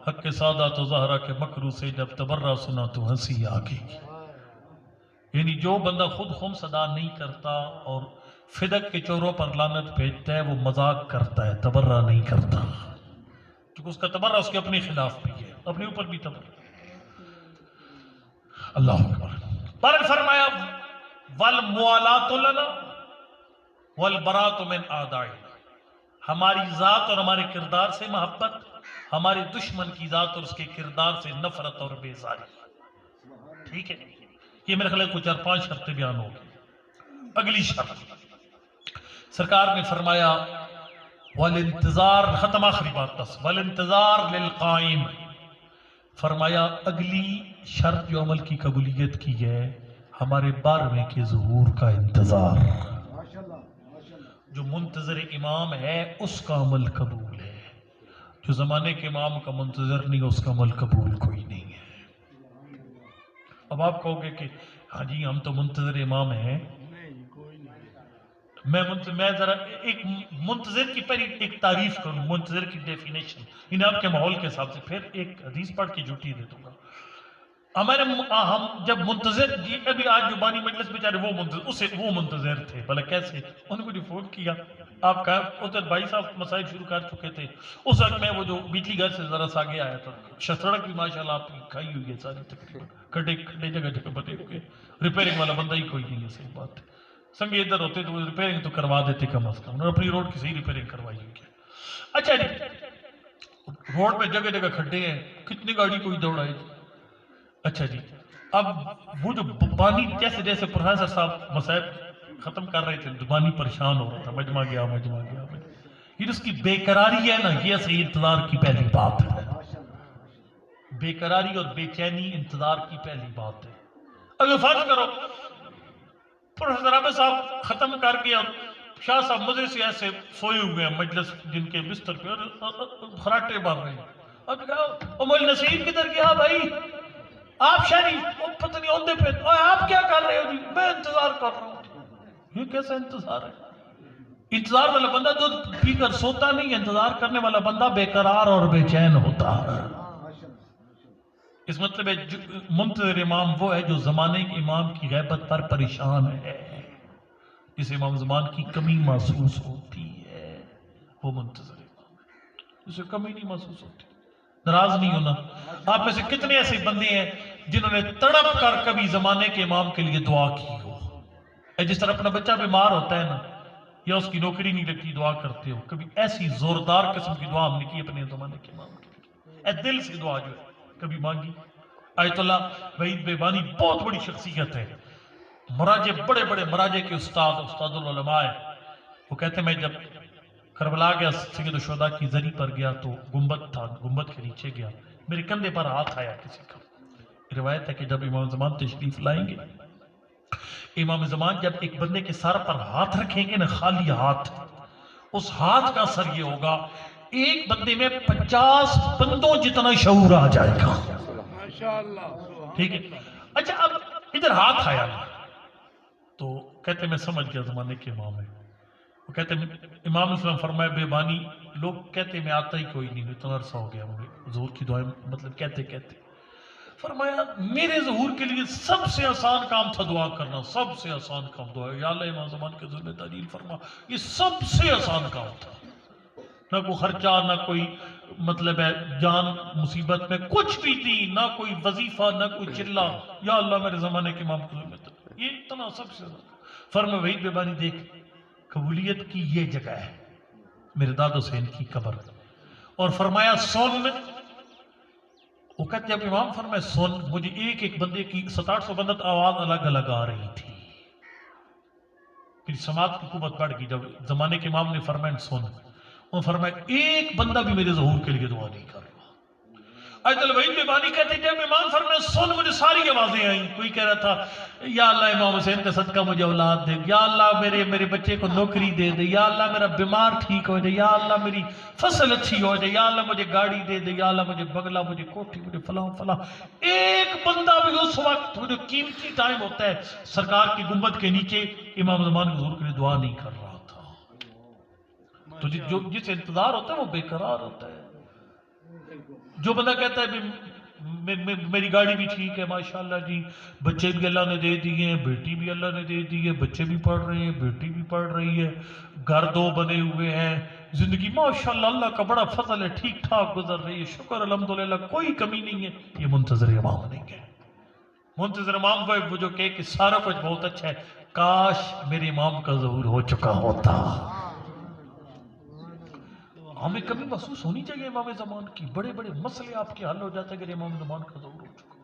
حق کے سادات و زہرا کے مکرو سے جب تبرہ سنا تو ہنسی آگے گی۔ یعنی جو بندہ خود خمس ادا نہیں کرتا اور فدق کے چوروں پر لعنت بھیجتا ہے، وہ مذاق کرتا ہے، تبرہ نہیں کرتا، کیونکہ اس کا تبرہ اس کے اپنے خلاف بھی ہے، اپنے اوپر بھی تبرہ۔ اللہ اکبر۔ پر فرمایا والموالات لنا والبراۃ من اعدائنا، ہماری ذات اور ہمارے کردار سے محبت، ہمارے دشمن کی ذات اور اس کے کردار سے نفرت اور بیزاری۔ ٹھیک ہے، یہ میرے خیال کچھ 4-5 شرطیں بیان ہو گئی۔ اگلی شرط سرکار نے فرمایا والانتظار، ختم آخری بات بس، والانتظار للقائم، فرمایا اگلی شرط جو عمل کی قبولیت کی ہے، ہمارے 12ویں کے ظہور کا انتظار۔ جو منتظر امام ہے اس کا عمل قبول ہے، جو زمانے کے امام کا منتظر نہیں اس کا عمل قبول کوئی نہیں ہے۔ اب آپ کہو گے کہ ہاں جی ہم تو منتظر امام ہیں، میں ذرا ایک منتظر کی پہلی ایک تعریف کروں، منتظر کی ڈیفینیشن انہیں آپ کے ماحول کے حساب سے، پھر ایک حدیث پڑھ کے جھوٹی دے دوں گا۔ ہم جب منتظر، ابھی آج جو بانی مجلس بیچارے وہ منتظر تھے، بھلا کیسے؟ انہوں نے مجھے فون کیا، آپ کا ادھر بھائی صاحب مسائل شروع کر چکے تھے، اس وقت میں وہ جو بجلی گھر سے ذرا سا آگے آیا تھا، سڑک بھی ماشاءاللہ آپ کی کھائی ہوئی ہے ساری تقریباً، کھڈے جگہ جگہ بنے ہوئے، ریپیئرنگ والا بندہ ہی کوئی نہیں ہے، صحیح بات ہے۔ سنگے ادھر ہوتے تو ریپیئرنگ تو کروا دیتے کم از کم، اور اپنی روڈ کی صحیح ریپیئرنگ کروائی ہوئی ہے۔ اچھا جی، روڈ میں جگہ جگہ کھڈے ہیں، کتنی گاڑی کوئی دوڑائے جی؟ اچھا جی، اب وہ جو بانی جیسے جیسے پروفیسر صاحب مسائل ختم کر رہے تھے، بانی پریشان ہو رہا تھا، مجمع گیا یہ اس کی بے قراری ہے نا، یہ صحیح انتظار کی پہلی بات ہے۔ بے قراری اور بے چینی انتظار کی پہلی بات ہے۔ اگر فرض کرو پروفیسر عابد صاحب ختم کر کے اور شاہ صاحب مزے سے ایسے سوئے ہوئے ہیں مجلس جن کے بستر پہ خراٹے مار رہے ہیں، اب کہا مول نصیر کدھر گیا بھائی؟ آپ شریف پتہ نہیں ہوندے پہ آپ کیا کر رہے ہو جی؟ میں انتظار کر رہا ہوں۔ یہ کیسا انتظار ہے؟ انتظار والا بندہ دودھ پی کر سوتا نہیں، انتظار کرنے والا بندہ بے قرار اور بے چین ہوتا ہے۔ اس مطلب ہے منتظر امام وہ ہے جو زمانے کے امام کی غیبت پر پریشان ہے، جسے امام زمان کی کمی محسوس ہوتی ہے، وہ منتظر امام ہے، اسے کمی نہیں محسوس ہوتی۔ ناراض نہیں ہونا۔ آپ میں سے کتنے ایسے بندے ہیں جنہوں نے تڑپ کر کبھی زمانے کے امام کے لیے دعا کی ہو؟ جس طرح اپنا بچہ بیمار ہوتا ہے نا، یا اس کی نوکری نہیں لگتی دعا کرتے ہو، کبھی ایسی زوردار قسم کی دعا ہم نے کی اپنے زمانے کے امام کے لیے، دل سے دعا جو ہے کبھی مانگی۔ آیت اللہ وحید بیبانی بہت بڑی شخصیت ہے، مراجع بڑے بڑے مراجع کے استاد العلماء ہے۔ وہ کہتے ہیں میں جب کربلا گیا، سید الشہداء کی زری پر گیا تو گنبد تھا، گنبد کے نیچے گیا، میرے کندھے پر ہاتھ آیا کسی کا۔ روایت ہے کہ جب امام زمان تشریف لائیں گے، امام زمان جب ایک بندے کے سر پر ہاتھ رکھیں گے نا، خالی ہاتھ، اس ہاتھ کا اثر یہ ہوگا ایک بندے میں 50 بندوں جتنا شعور آ جائے گا۔ ٹھیک ہے، اچھا اب ادھر ہاتھ آیا تو کہتے میں سمجھ گیا زمانے کے امام ہے۔ وہ کہتے ہیں امام اسلام فرمائے بے بانی، لوگ کہتے میں آتا ہی کوئی نہیں، اتنا عرصہ ہو گیا مجھے حضور کی دعائیں مطلب کہتے فرمایا میرے ظہور کے لیے سب سے آسان کام تھا دعا کرنا، سب سے آسان کام دعا، یا اللہ امام زمان کے ظلم تعجیل فرما، یہ سب سے آسان کام تھا، نہ کوئی خرچہ، نہ کوئی مطلب ہے جان مصیبت میں کچھ بھی دی، نہ کوئی وظیفہ، نہ کوئی چلہ، یا اللہ میرے زمانے کے امام کو ظلم تعجیل، یہ اتنا سب سے آسان۔ فرمایا وحید بیبانی دیکھ، قبولیت کی یہ جگہ ہے میرے داد حسین کی قبر، اور فرمایا سن، وہ کہتے ہیں امام فرمایا سن، مجھے ایک ایک بندے کی 700 بندت آواز الگ الگ آ رہی تھی، میری سماعت کی قوت بڑھ گئی۔ جب زمانے کے امام نے فرمایا سن، وہ فرمایا ایک بندہ بھی میرے ظہور کے لیے دعا نہیں کر رہا، آیت الوعید میں بانی کہتے ہیں جب امام فرمایا سن مجھے ساری آوازیں آئیں. کوئی کہہ رہا تھا یا اللہ امام حسین کا صدقہ مجھے اولاد دے, یا اللہ میرے بچے کو نوکری دے دے, یا اللہ میرا بیمار ٹھیک ہو جائے, یا اللہ میری فصل اچھی ہو جائے, یا اللہ مجھے گاڑی دے دے, یا اللہ مجھے بنگلہ, مجھے کوٹھی, مجھے فلاں فلاں. ایک بندہ بھی اس وقت جو قیمتی ٹائم ہوتا ہے سرکار کی گنبد کے نیچے امام زمان حضور کے لیے دعا نہیں کر رہا تھا. تو جس انتظار ہوتا ہے وہ بے قرار ہوتا ہے. جو بندہ کہتا ہے میری گاڑی بھی ٹھیک ہے ماشاءاللہ جی, بچے بھی اللہ نے دے دیے, بیٹی بھی اللہ نے دے دی ہے, بچے بھی پڑھ رہے ہیں, بیٹی بھی پڑھ رہی ہے, گھر 2 بنے ہوئے ہیں, زندگی ماشاءاللہ اللہ کا بڑا فضل ہے, ٹھیک ٹھاک گزر رہی ہے, شکر الحمدللہ, کوئی کمی نہیں ہے. یہ منتظر امام نہیں ہے. منتظر امام وہ جو کہ سارا کچھ بہت اچھا ہے, کاش میرے امام کا ظہور ہو چکا ہوتا. ہمیں کمی محسوس ہونی چاہیے امام زمان کی. بڑے بڑے مسئلے آپ کے حل ہو جاتے ہیں اگر امام زمان کا ظہور ہو چکا.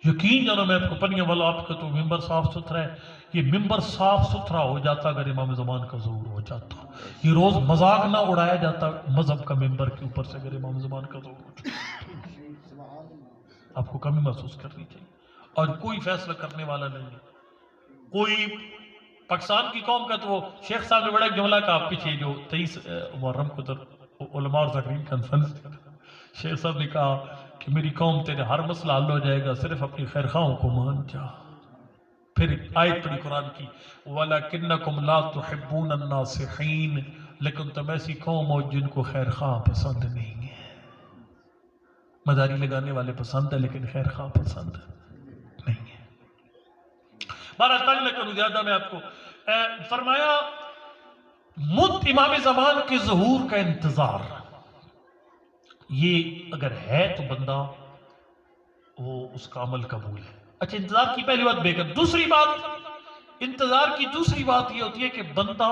یقین جانو میں آپ کو پنیا والا آپ کا تو ممبر صاف ستھرا ہے, یہ ممبر صاف ستھرا ہو جاتا اگر امام زمان کا ظہور ہو جاتا. یہ روز مذاق نہ اڑایا جاتا مذہب کا ممبر کے اوپر سے اگر امام زمان کا ظہور ہو چکا. آپ کو کمی محسوس کرنی چاہیے. اور کوئی فیصلہ کرنے والا نہیں ہے. کوئی پاکستان کی قوم کا تو وہ شیخ صاحب نے بڑا ایک جملہ کہا پیچھے جو 23 محرم کو علماء اور ذاکرین کانفرنس, شیخ صاحب نے کہا کہ میری قوم تیرے ہر مسئلہ حل ہو جائے گا, صرف اپنی خیر خواہوں کو مان جا. پھر آیت پڑھی قرآن کی وَلَكِنَّكُمْ لَا تُحِبُّونَ النَّاصِحِينَ, لیکن تم ایسی قوم ہو جن کو خیر خواہ پسند نہیں ہے. مداری لگانے والے پسند ہے لیکن خیر خواہ پسند نہیں ہے. بارہ تنگ نہ کروں زیادہ میں آپ کو. فرمایا امام زمان کے ظہور کا انتظار, یہ اگر ہے تو بندہ وہ اس کا عمل قبول ہے. اچھا, انتظار کی پہلی بات بے کر. دوسری بات, انتظار کی دوسری بات یہ ہوتی ہے کہ بندہ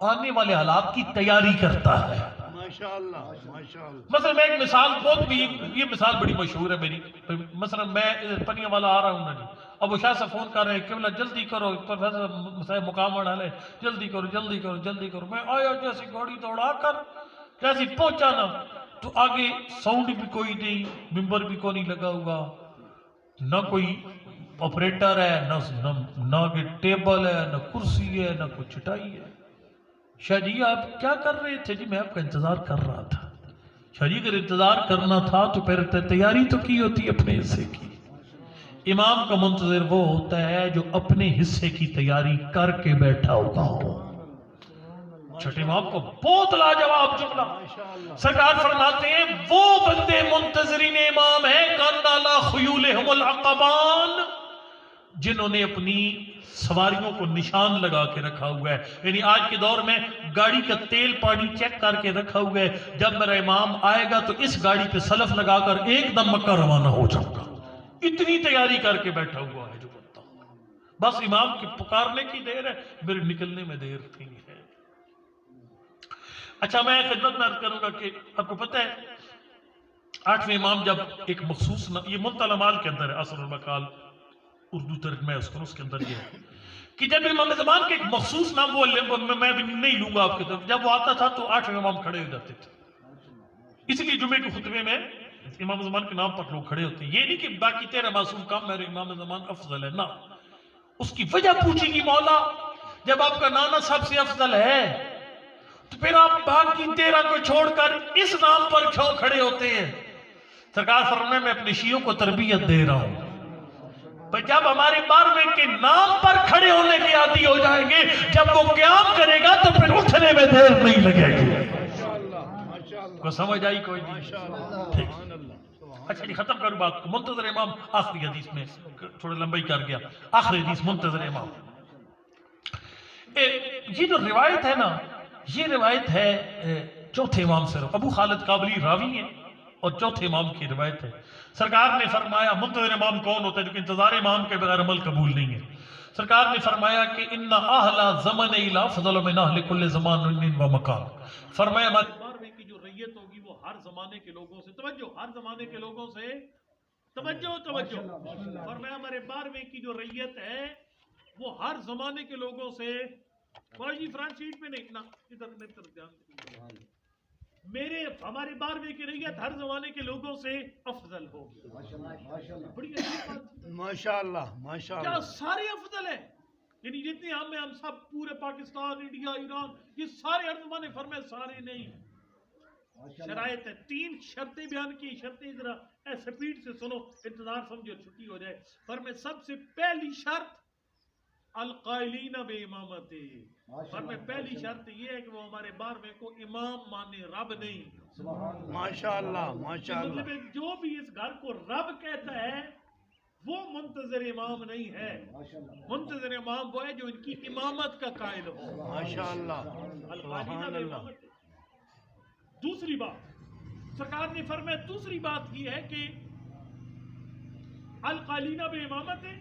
آنے والے حالات کی تیاری کرتا ہے. ماشاءاللہ ماشاءاللہ. مثلا میں ایک مثال بہت بھی, یہ مثال بڑی مشہور ہے میری. مثلا میں پنیا والا آ رہا ہوں نا جی, ابو شاہ سے فون کر رہے ہیں کہ بولا جلدی کرو, پروفیسر صاحب مقام ڈالے, جلدی کرو جلدی کرو جلدی کرو. میں آیا جیسی گاڑی دوڑا کر جیسی پہنچا نا تو آگے ساؤنڈ بھی کوئی نہیں, ممبر بھی کوئی نہیں لگا ہوا, نہ کوئی آپریٹر ہے, نہ ٹیبل ہے, نہ کرسی ہے, نہ کوئی چٹائی ہے. شاہ جی آپ کیا کر رہے تھے؟ جی میں آپ کا انتظار کر رہا تھا. شاہ جی اگر انتظار کرنا تھا تو پھر تیاری تو کی ہوتی اپنے حصے کی. امام کا منتظر وہ ہوتا ہے جو اپنے حصے کی تیاری کر کے بیٹھا ہوا ہو. چھٹے امام کو بہت لاجواب جملہ سرکار فرماتے ہیں وہ بندے منتظرین امام ہیں کان علی خیولہم العقبان, جنہوں نے اپنی سواریوں کو نشان لگا کے رکھا ہوا ہے. یعنی آج کے دور میں گاڑی کا تیل پانی چیک کر کے رکھا ہوا ہے, جب میرا امام آئے گا تو اس گاڑی پہ سلف لگا کر ایک دم مکہ روانہ ہو جاؤں گا. اتنی تیاری کر کے بیٹھا ہوا ہے جو بنتا ہوں. بس امام کی پکارنے کی دیر ہے, میرے نکلنے میں دیر تھی ہے. اچھا میں خدمت میں عرض کروں گا کہ آپ کو پتہ ہے 8ویں امام جب ایک مخصوص یہ منتهى الامال کے اندر ہے, اصل المقال اردو ترجمہ ہے اس کے اندر یہ ہے کہ جب امام زمان کے ایک مخصوص نام, وہ میں بھی نہیں لوں گا آپ کے طرف, جب وہ آتا تھا تو 8ویں امام کھڑے ہو جاتے تھے. اس لیے جمعے کے خطبے میں امام زمان کے نام پر لوگ کھڑے ہوتے ہیں. یہ نہیں کہ باقی تیرا معصوم کام میرے امام زمان افضل ہے, نہ. اس کی وجہ پوچھے گی مولا, جب آپ کا نانا سب سے افضل ہے تو پھر آپ باقی 13 کو چھوڑ کر اس نام پر کیوں کھڑے ہوتے ہیں؟ سرکار فرمانے میں اپنے شیعوں کو تربیت دے رہا ہوں. جب ہمارے 12ویں کے نام پر کھڑے ہونے کے عادی ہو جائیں گے, جب وہ قیام کرے گا تو پھر اٹھنے میں دیر نہیں لگے گی. کو سمجھ آئی کوئی نہیں؟ اچھا جی ختم کروں بات کو. منتظر امام آخری حدیث میں تھوڑا لمبائی کر گیا. آخری حدیث منتظر امام, یہ جو روایت ہے نا, یہ روایت ہے چوتھے امام سے. ابو خالد کابلی راوی ہیں اور چوتھے امام کی روایت ہے. سرکار نے فرمایا منتظر امام کون ہوتا ہے جو کہ انتظار امام کے بغیر عمل قبول نہیں ہے. سرکار نے فرمایا کہ ان اہل زمن الى فضل من اہل کل زمان و مکان. فرمایا ہمارے 12ویں کی جو ریت ہوگی وہ ہر زمانے کے لوگوں سے, توجہ, ہر زمانے کے لوگوں سے توجہ, فرمایا ہمارے 12ویں کی جو ریت ہے وہ ہر زمانے کے لوگوں سے. کوئی جی فرنٹ سیٹ پہ نہیں نا, ادھر میری طرف دھیان. میرے ہمارے 12ویں کی ریت ہر زمانے کے لوگوں سے افضل ہوگی. بڑی عجیب بات. ماشاءاللہ ماشاءاللہ. کیا سارے افضل ہیں؟ یعنی جتنے ہم سب پورے پاکستان، انڈیا، ایران، یہ سارے ہر زمانے فرمائے سارے نہیں. شرائط ہے، 3 شرطیں بیان کی. شرطیں ذرا سپیڈ سے سنو، انتظار سمجھو چھٹی ہو جائے. فرمائے سب سے پہلی شرط القائلین بے امامت. فرمائے پہلی شرط یہ ہے کہ وہ ہمارے 12ویں کو امام مانے، رب نہیں. ماشاءاللہ ماشاءاللہ. مطلب ہے جو بھی اس گھر کو رب کہتا ہے وہ منتظر امام نہیں ہے. منتظر امام وہ ہے جو ان کی امامت کا قائل ہو. ماشاءاللہ القائلین سبحان بے اللہ. امامت. دوسری بات سرکار نے فرمایا، دوسری بات یہ ہے کہ القائلین بے امامت ہے،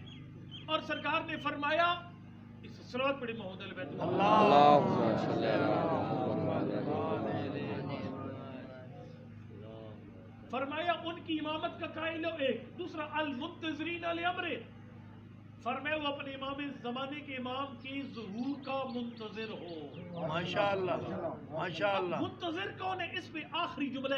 اور سرکار نے فرمایا اس صلوات پڑھی محمد علی بیت اللہ. اللہم صلی اللہ فرمایا ان کی امامت کا قائل ہو ایک. دوسرا المنتظرین لامر. فرمایا وہ اپنے امام زمانے کے امام کی ظہور کا منتظر ہو. ماشاءاللہ ماشاءاللہ. منتظر کون ہے؟ اس میں آخری جملہ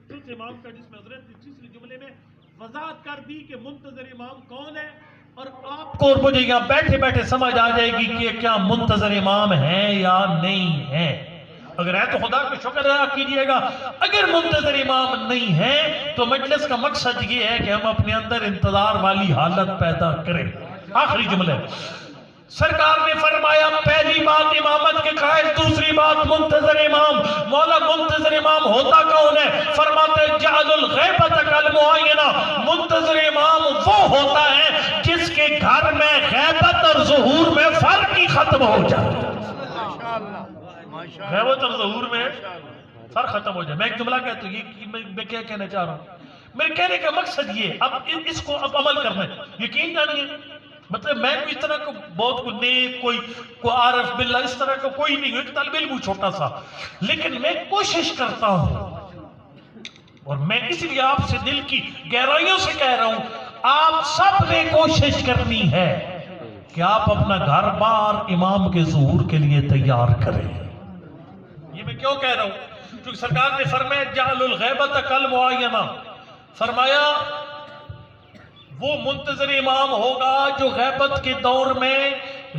چوتھے امام کا جس میں حضرت نے تیسرے جملے میں وضاحت کر دی کہ منتظر امام کون ہے. اور آپ کو مجھے یہاں بیٹھے بیٹھے سمجھ آ جائے گی کہ کیا منتظر امام ہے یا نہیں ہے. اگر ہے تو خدا کا شکر ادا کیجئے گا. اگر منتظر امام نہیں ہے تو مجلس کا مقصد یہ ہے کہ ہم اپنے اندر انتظار والی حالت پیدا کریں. آخری جملہ سرکار نے فرمایا پہلی بات امامت کے قائل، دوسری بات منتظر امام. مولا منتظر امام ہوتا کون ہے؟ فرماتے جعل الغیبت کالمعینہ. منتظر امام وہ ہوتا ہے جس کے گھر میں غیبت اور ظہور میں فرق ہی ختم ہو جائے. ماشاءاللہ ماشاءاللہ. غیبت اور ظہور میں فرق ختم ہو جائے. میں ایک جملہ کہتا ہوں، یہ میں کیا کہنا چاہ رہا ہوں. میرے کہنے کا مقصد یہ، اب اس کو اب عمل کرنا ہے. یقین جانیے مطلب میں کوئی اس طرح کو بہت کو نیک، کوئی عارف باللہ اس طرح کا کوئی نہیں ہوں، ایک طالب علم ہوں چھوٹا سا، لیکن میں کوشش کرتا ہوں اور میں اس لیے آپ سے دل کی گہرائیوں سے کہہ رہا ہوں، آپ سب نے کوشش کرنی ہے کہ آپ اپنا گھر بار امام کے ظہور کے لیے تیار کریں. یہ میں کیوں کہہ رہا ہوں؟ کیونکہ سرکار نے فرمایا جعل الغیبت کالمعینہ. فرمایا وہ منتظر امام ہوگا جو غیبت کے دور میں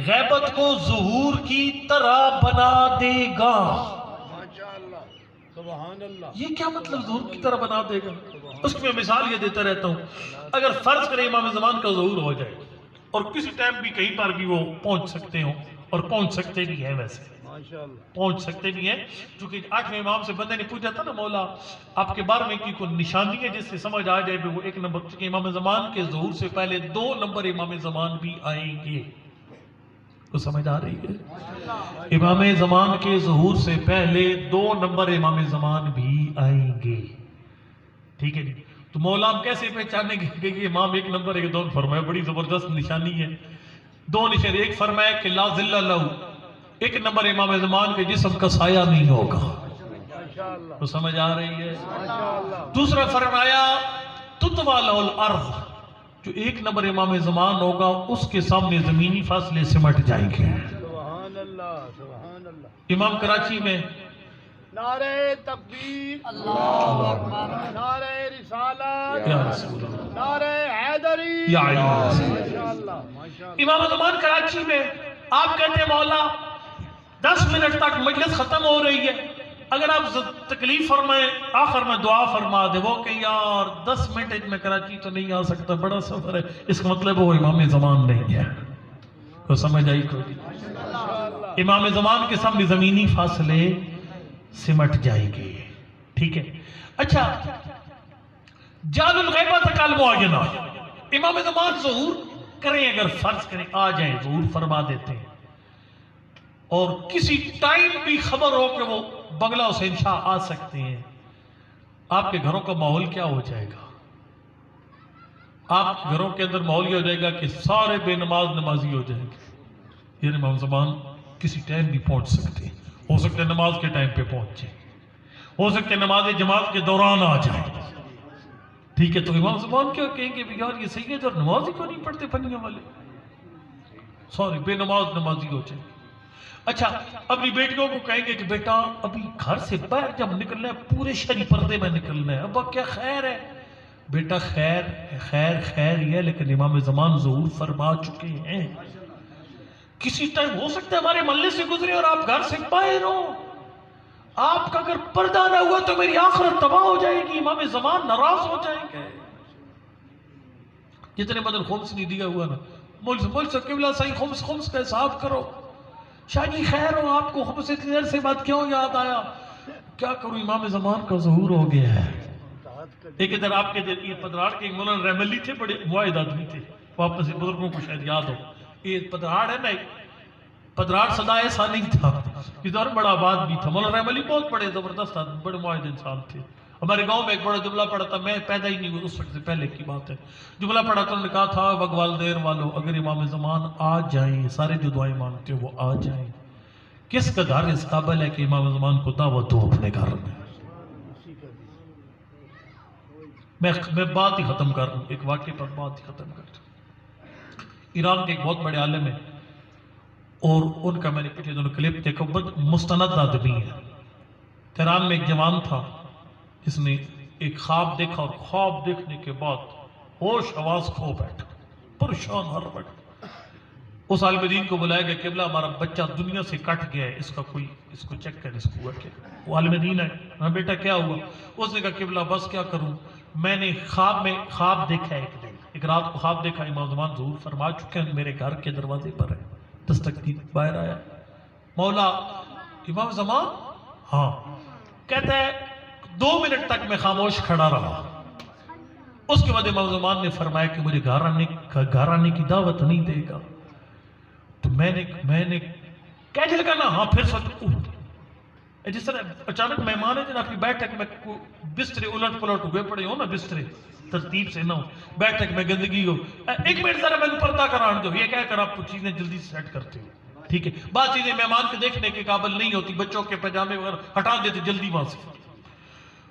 غیبت کو ظہور کی طرح بنا دے گا. ماشاءاللہ سبحان اللہ. یہ کیا مطلب ظہور کی طرح بنا دے گا؟ اس کی میں مثال یہ دیتا رہتا ہوں. اگر فرض کریں امام زمان کا ظہور ہو جائے اور کسی ٹائم بھی کہیں پر بھی وہ پہنچ سکتے ہوں، اور پہنچ سکتے بھی ہیں، ویسے پہنچ سکتے بھی ہیں، چونکہ 8ویں امام سے بندے نے پوچھا تھا نا مولا آپ کے 12ویں کی کوئی نشانی ہے جس سے سمجھ آ جائے وہ 1 نمبر. چونکہ امام زمان کے ظہور سے پہلے 2 نمبر امام زمان بھی آئیں گے. تو سمجھ آ رہی ہے؟ امام زمان کے ظہور سے پہلے 2 نمبر امام زمان بھی آئیں گے. ٹھیک ہے جی. تو مولا ہم کیسے پہچانے گے کہ یہ امام 1 نمبر ہے کہ 2؟ فرمایا بڑی زبردست نشانی ہے. 2 نشانی. ایک فرمایا کہ لا ظل لہ، 1 نمبر امام زمان کے جسم کا سایہ نہیں ہوگا. تو سمجھ آ رہی ہے؟ دوسرا فرمایا تطوی لہ الارض، جو 1 نمبر امام زمان ہوگا اس کے سامنے زمینی فاصلے سمٹ جائیں گے. سبحان اللہ سبحان اللہ. امام کراچی میں نعرہ تکبیر، اللہ اکبر، نعرہ رسالت، یا رسول اللہ، نعرہ حیدری، یا علی ماشاءاللہ ماشاءاللہ. امام زمان کراچی میں آپ کہتے ہیں مولا 10 منٹ تک مجلس ختم ہو رہی ہے، اگر آپ تکلیف فرمائیں آخر میں دعا فرما دے، وہ کہ یار 10 منٹ میں کراچی تو نہیں آ سکتا، بڑا سفر ہے، اس کا مطلب وہ امام زمان نہیں ہے. تو سمجھ آئی کوئی؟ امام زمان کے سامنے زمینی فاصلے سمٹ جائیں گے. ٹھیک ہے. اچھا جعل الغیبت کالمعینہ، امام زمان ظہور کریں، اگر فرض کریں آ جائیں ظہور فرما دیتے ہیں اور کسی ٹائم بھی خبر ہو کہ وہ بنگلہ حسین شاہ آ سکتے ہیں، آپ کے گھروں کا ماحول کیا ہو جائے گا؟ آپ گھروں کے اندر ماحول یہ ہو جائے گا کہ سارے بے نماز نمازی ہو جائیں گے. یہ امام زمان کسی ٹائم بھی پہنچ سکتے ہیں، ہو سکتے ہیں نماز کے ٹائم پہ پہنچے، ہو سکتے ہیں نماز جماعت کے دوران آ جائیں. ٹھیک ہے. تو امام زمان کیا کہیں گے یار یہ سید اور نماز ہی کو نہیں پڑھتے پنیوں والے، سوری بے نماز نمازی ہو جائیں. اچھا اپنی بیٹیوں کو کہیں گے کہ بیٹا ابھی گھر سے باہر جب نکلنا ہے پورے شرعی پردے میں نکلنا ہے، ابا کیا خیر ہے؟ بیٹا خیر خیر یہ، لیکن امام زمان ظہور فرما چکے ہیں کسی ٹائم ہو سکتا ہے ہمارے محلے سے گزرے اور آپ گھر سے باہر ہو، آپ کا اگر پردہ نہ ہوا تو میری آخرت تباہ ہو جائے گی، امام زمان ناراض ہو جائیں گے۔ جتنے بدل خمس نہیں دیا ہوا نا، ملک سے قبلہ صحیح خمس کا حساب کرو۔ شاہ جی خیر ہو، آپ کو خمس اتنی دیر سے بات کیوں یاد آیا؟ کیا کروں، امام زمان کا ظہور ہو گیا ہے۔ ایک ادھر آپ کے یہ پدراڑ کے مولانا رحملی تھے، بڑے معاہد آدمی تھے، واپس بزرگوں کو شاید یاد ہو، یہ پدراڑ ہے نا، پدراڑ صدا ایسا نہیں تھا، اس دور بڑا آباد بھی تھا۔ مولانا رحملی بہت بڑے زبردست آدمی، بڑے معاہد انسان تھے۔ ہمارے گاؤں میں ایک بڑا جملہ پڑا تھا، میں پیدا ہی نہیں ہوا اس وقت سے پہلے کی بات ہے، جملہ پڑا تھا، انہوں نے کہا تھا بگوال دیر والوں اگر امام زمان آ جائیں، سارے جو دعائیں مانگتے ہیں وہ آ جائیں، کس کا گھر اس قابل ہے کہ امام زمان کو دعوت دو اپنے گھر میں؟ میں بات ہی ختم کر رہا ہوں، ایک واقعے پر بات ہی ختم کر رہا ہوں۔ ایران کے ایک بہت بڑے عالم ہیں اور ان کا میں نے پچھلے دنوں کلپ دیکھا، بہت مستند آدمی ہے۔ تہران میں ایک جوان تھا جس نے ایک خواب دیکھا اور خواب دیکھنے کے بعد ہوش حواس کھو بیٹھا، پریشان ہر وقت۔ اس عالم دین کو بلایا گیا، قبلہ ہمارا بچہ دنیا سے کٹ گیا ہے، اس کو چیک کر، اس کو ہوا کیا؟ وہ عالم دین ہے، ہاں بیٹا کیا ہوا؟ اس نے کہا قبلہ بس کیا کروں، میں نے خواب دیکھا ہے، ایک رات کو خواب دیکھا، امام زمان ظہور فرما چکے ہیں، میرے گھر کے دروازے پر ہے، دستک دی، باہر آیا، مولا امام زمان؟ ہاں۔ کہتا ہے 2 منٹ تک میں خاموش کھڑا رہا، اس کے بعد امام زمان نے فرمایا کہ مجھے گھر آنے کی دعوت نہیں دے گا، تو میں نے کہنے لگا نا، ہاں پھر سچ جس طرح اچانک مہمان ہے جناب کی بیٹھک میں بسترے الٹ پلٹ ہوئے پڑے ہو نا، بسترے ترتیب سے نہ ہو، بیٹھک میں گندگی ہو، 1 منٹ ذرا میں نے پردہ کران دو، یہ کہہ کر آپ کچھ چیزیں جلدی سے سیٹ کرتے ہو، ٹھیک ہے؟ بعض چیزیں مہمان کے دیکھنے کے قابل نہیں ہوتی، بچوں کے پجامے وغیرہ ہٹا دیتے جلدی وہاں سے۔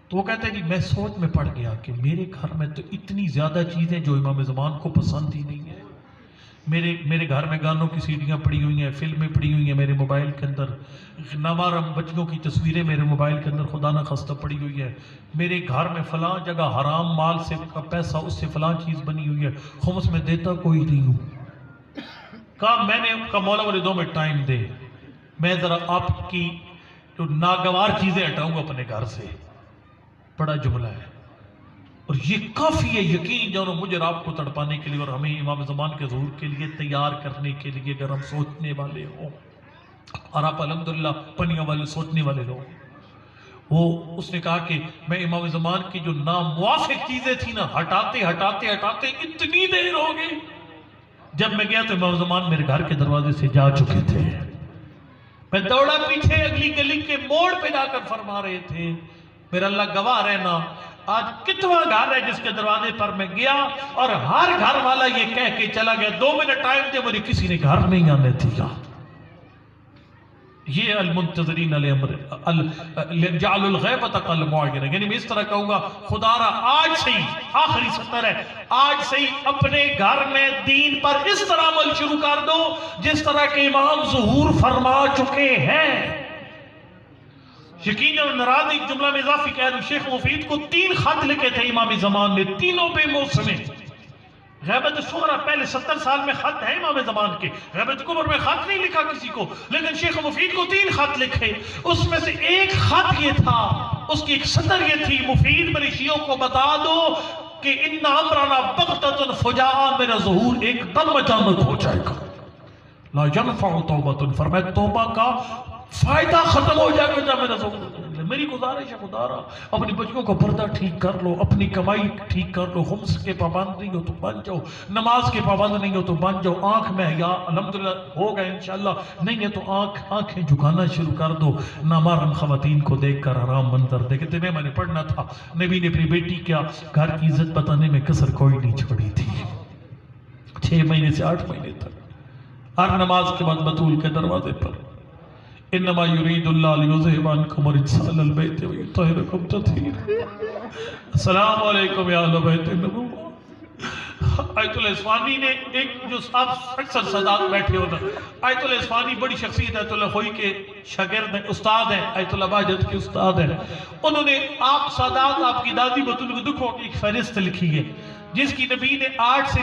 تو وہ کہتے ہیں کہ میں سوچ میں پڑ گیا کہ میرے گھر میں تو اتنی زیادہ چیزیں جو امام زمان کو پسند ہی نہیں ہے، میرے گھر میں گانوں کی سیڈیاں پڑی ہوئی ہیں، فلمیں پڑی ہوئی ہیں میرے موبائل کے اندر، نامحرم بچوں کی تصویریں میرے موبائل کے اندر خدا نہ خواستہ پڑی ہوئی ہے، میرے گھر میں فلاں جگہ حرام مال سے کا پیسہ اس سے فلاں چیز بنی ہوئی ہے، خمس میں دیتا کوئی نہیں ہوں۔ کہا میں نے کہا مولا والے 2 منٹ ٹائم دے، میں ذرا آپ کی جو ناگوار چیزیں ہٹاؤں گا اپنے گھر سے۔ بڑا جملہ ہے اور یہ کافی ہے یقین جانو مجھے آپ کو تڑپانے کے لیے اور ہمیں امام زمان کے ظہور کے لیے تیار کرنے کے لیے، اگر ہم سوچنے والے ہوں اور آپ الحمدللہ پنیوں والے سوچنے والے لوگ۔ وہ اس نے کہا کہ میں امام زمان کی جو ناموافق چیزیں تھیں نا، ہٹاتے اتنی دیر ہو گئی، جب میں گیا تو امام زمان میرے گھر کے دروازے سے جا چکے تھے، میں دوڑا پیچھے اگلی گلی کے موڑ پہ جا کر فرما رہے تھے، میرا اللہ گواہ رہنا آج کتنا گھر ہے جس کے دروازے پر میں گیا اور ہر گھر والا یہ کہہ کے چلا گیا 2 منٹ ٹائم دے، مجھے کسی نے گھر نہیں آنے دیا۔ یہ المنتظرین الامر جعل الغیبۃ کالمعین، یعنی میں اس طرح کہوں گا خدا را آج سے ہی، آخری سطر ہے، آج سے ہی اپنے گھر میں دین پر اس طرح عمل شروع کر دو جس طرح کے امام ظہور فرما چکے ہیں۔ یقین اور ناراض ایک جملہ میں اضافی کہہ رہا ہوں، شیخ مفید کو 3 خط لکھے تھے امام زمان نے، تینوں بے موسمے۔ غیبت صغرا پہلے 70 سال میں خط ہے امام زمان کے، غیبت کبر میں خط نہیں لکھا کسی کو، لیکن شیخ مفید کو 3 خط لکھے، اس میں سے ایک خط یہ تھا، اس کی ایک سطر یہ تھی، مفید میرے شیعوں کو بتا دو کہ ان امرنا بغتۃ فجاء، میرا ظہور ایک دم اچانک ہو جائے گا، لا ينفع توبۃ، فرمایا توبہ کا فائدہ ختم ہو جائے گا جب میرا ظہور۔ میری گزارش ہے خدا را اپنی بچوں کا پردہ ٹھیک کر لو، اپنی کمائی ٹھیک کر لو، خمس کے پابند نہیں ہو تو بن جاؤ، نماز کے پابند نہیں ہو تو بن جاؤ، آنکھ میں حیا الحمدللہ ہوگا انشاءاللہ، نہیں ہے تو آنکھیں جھکانا شروع کر دو، نامحرم خواتین کو دیکھ کر حرام منظر دیکھتے میں نے پڑھنا تھا، نبی نے اپنی بیٹی کیا گھر کی عزت بتانے میں کسر کوئی نہیں چھوڑی تھی، 6 مہینے سے 8 مہینے تک ہر نماز کے بعد بطول کے دروازے پر انما یرید اللہ لیذہب عنکم الرجس اہل البیت ویطہرکم تطہیرا۔ السلام علیکم یا اہل بیت النبوہ، آیت اللہ اسفانی نے ایک جو آپ اکثر سادات بیٹھے ہونا، آیت اللہ اسفانی بڑی شخصیت آیت اللہ خوئی کے شاگرد ہیں، استاد ہیں، آیت اللہ باجد کے استاد ہیں. انہوں نے آپ سادات آپ کی دادی بطول کو دکھوں کی ایک فہرست لکھی ہے جس کی نبی نے 8 سے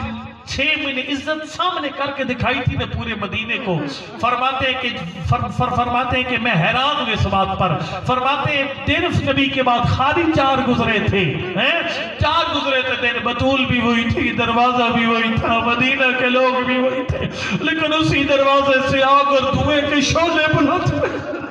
6 مہینے عزت سامنے کر کے دکھائی تھی نہ پورے مدینے کو. فرماتے ہیں کہ میں حیران ہوئے اس بات پر. فرماتے ہیں دن نبی کے بعد خالی 4 گزرے تھے، 4 گزرے تھے دن. بطول بھی وہی تھی، دروازہ بھی وہی تھا، مدینہ کے لوگ بھی وہی تھے، لیکن اسی دروازے سے آگ اور دھوئے کے شعلے بلند ہوئے.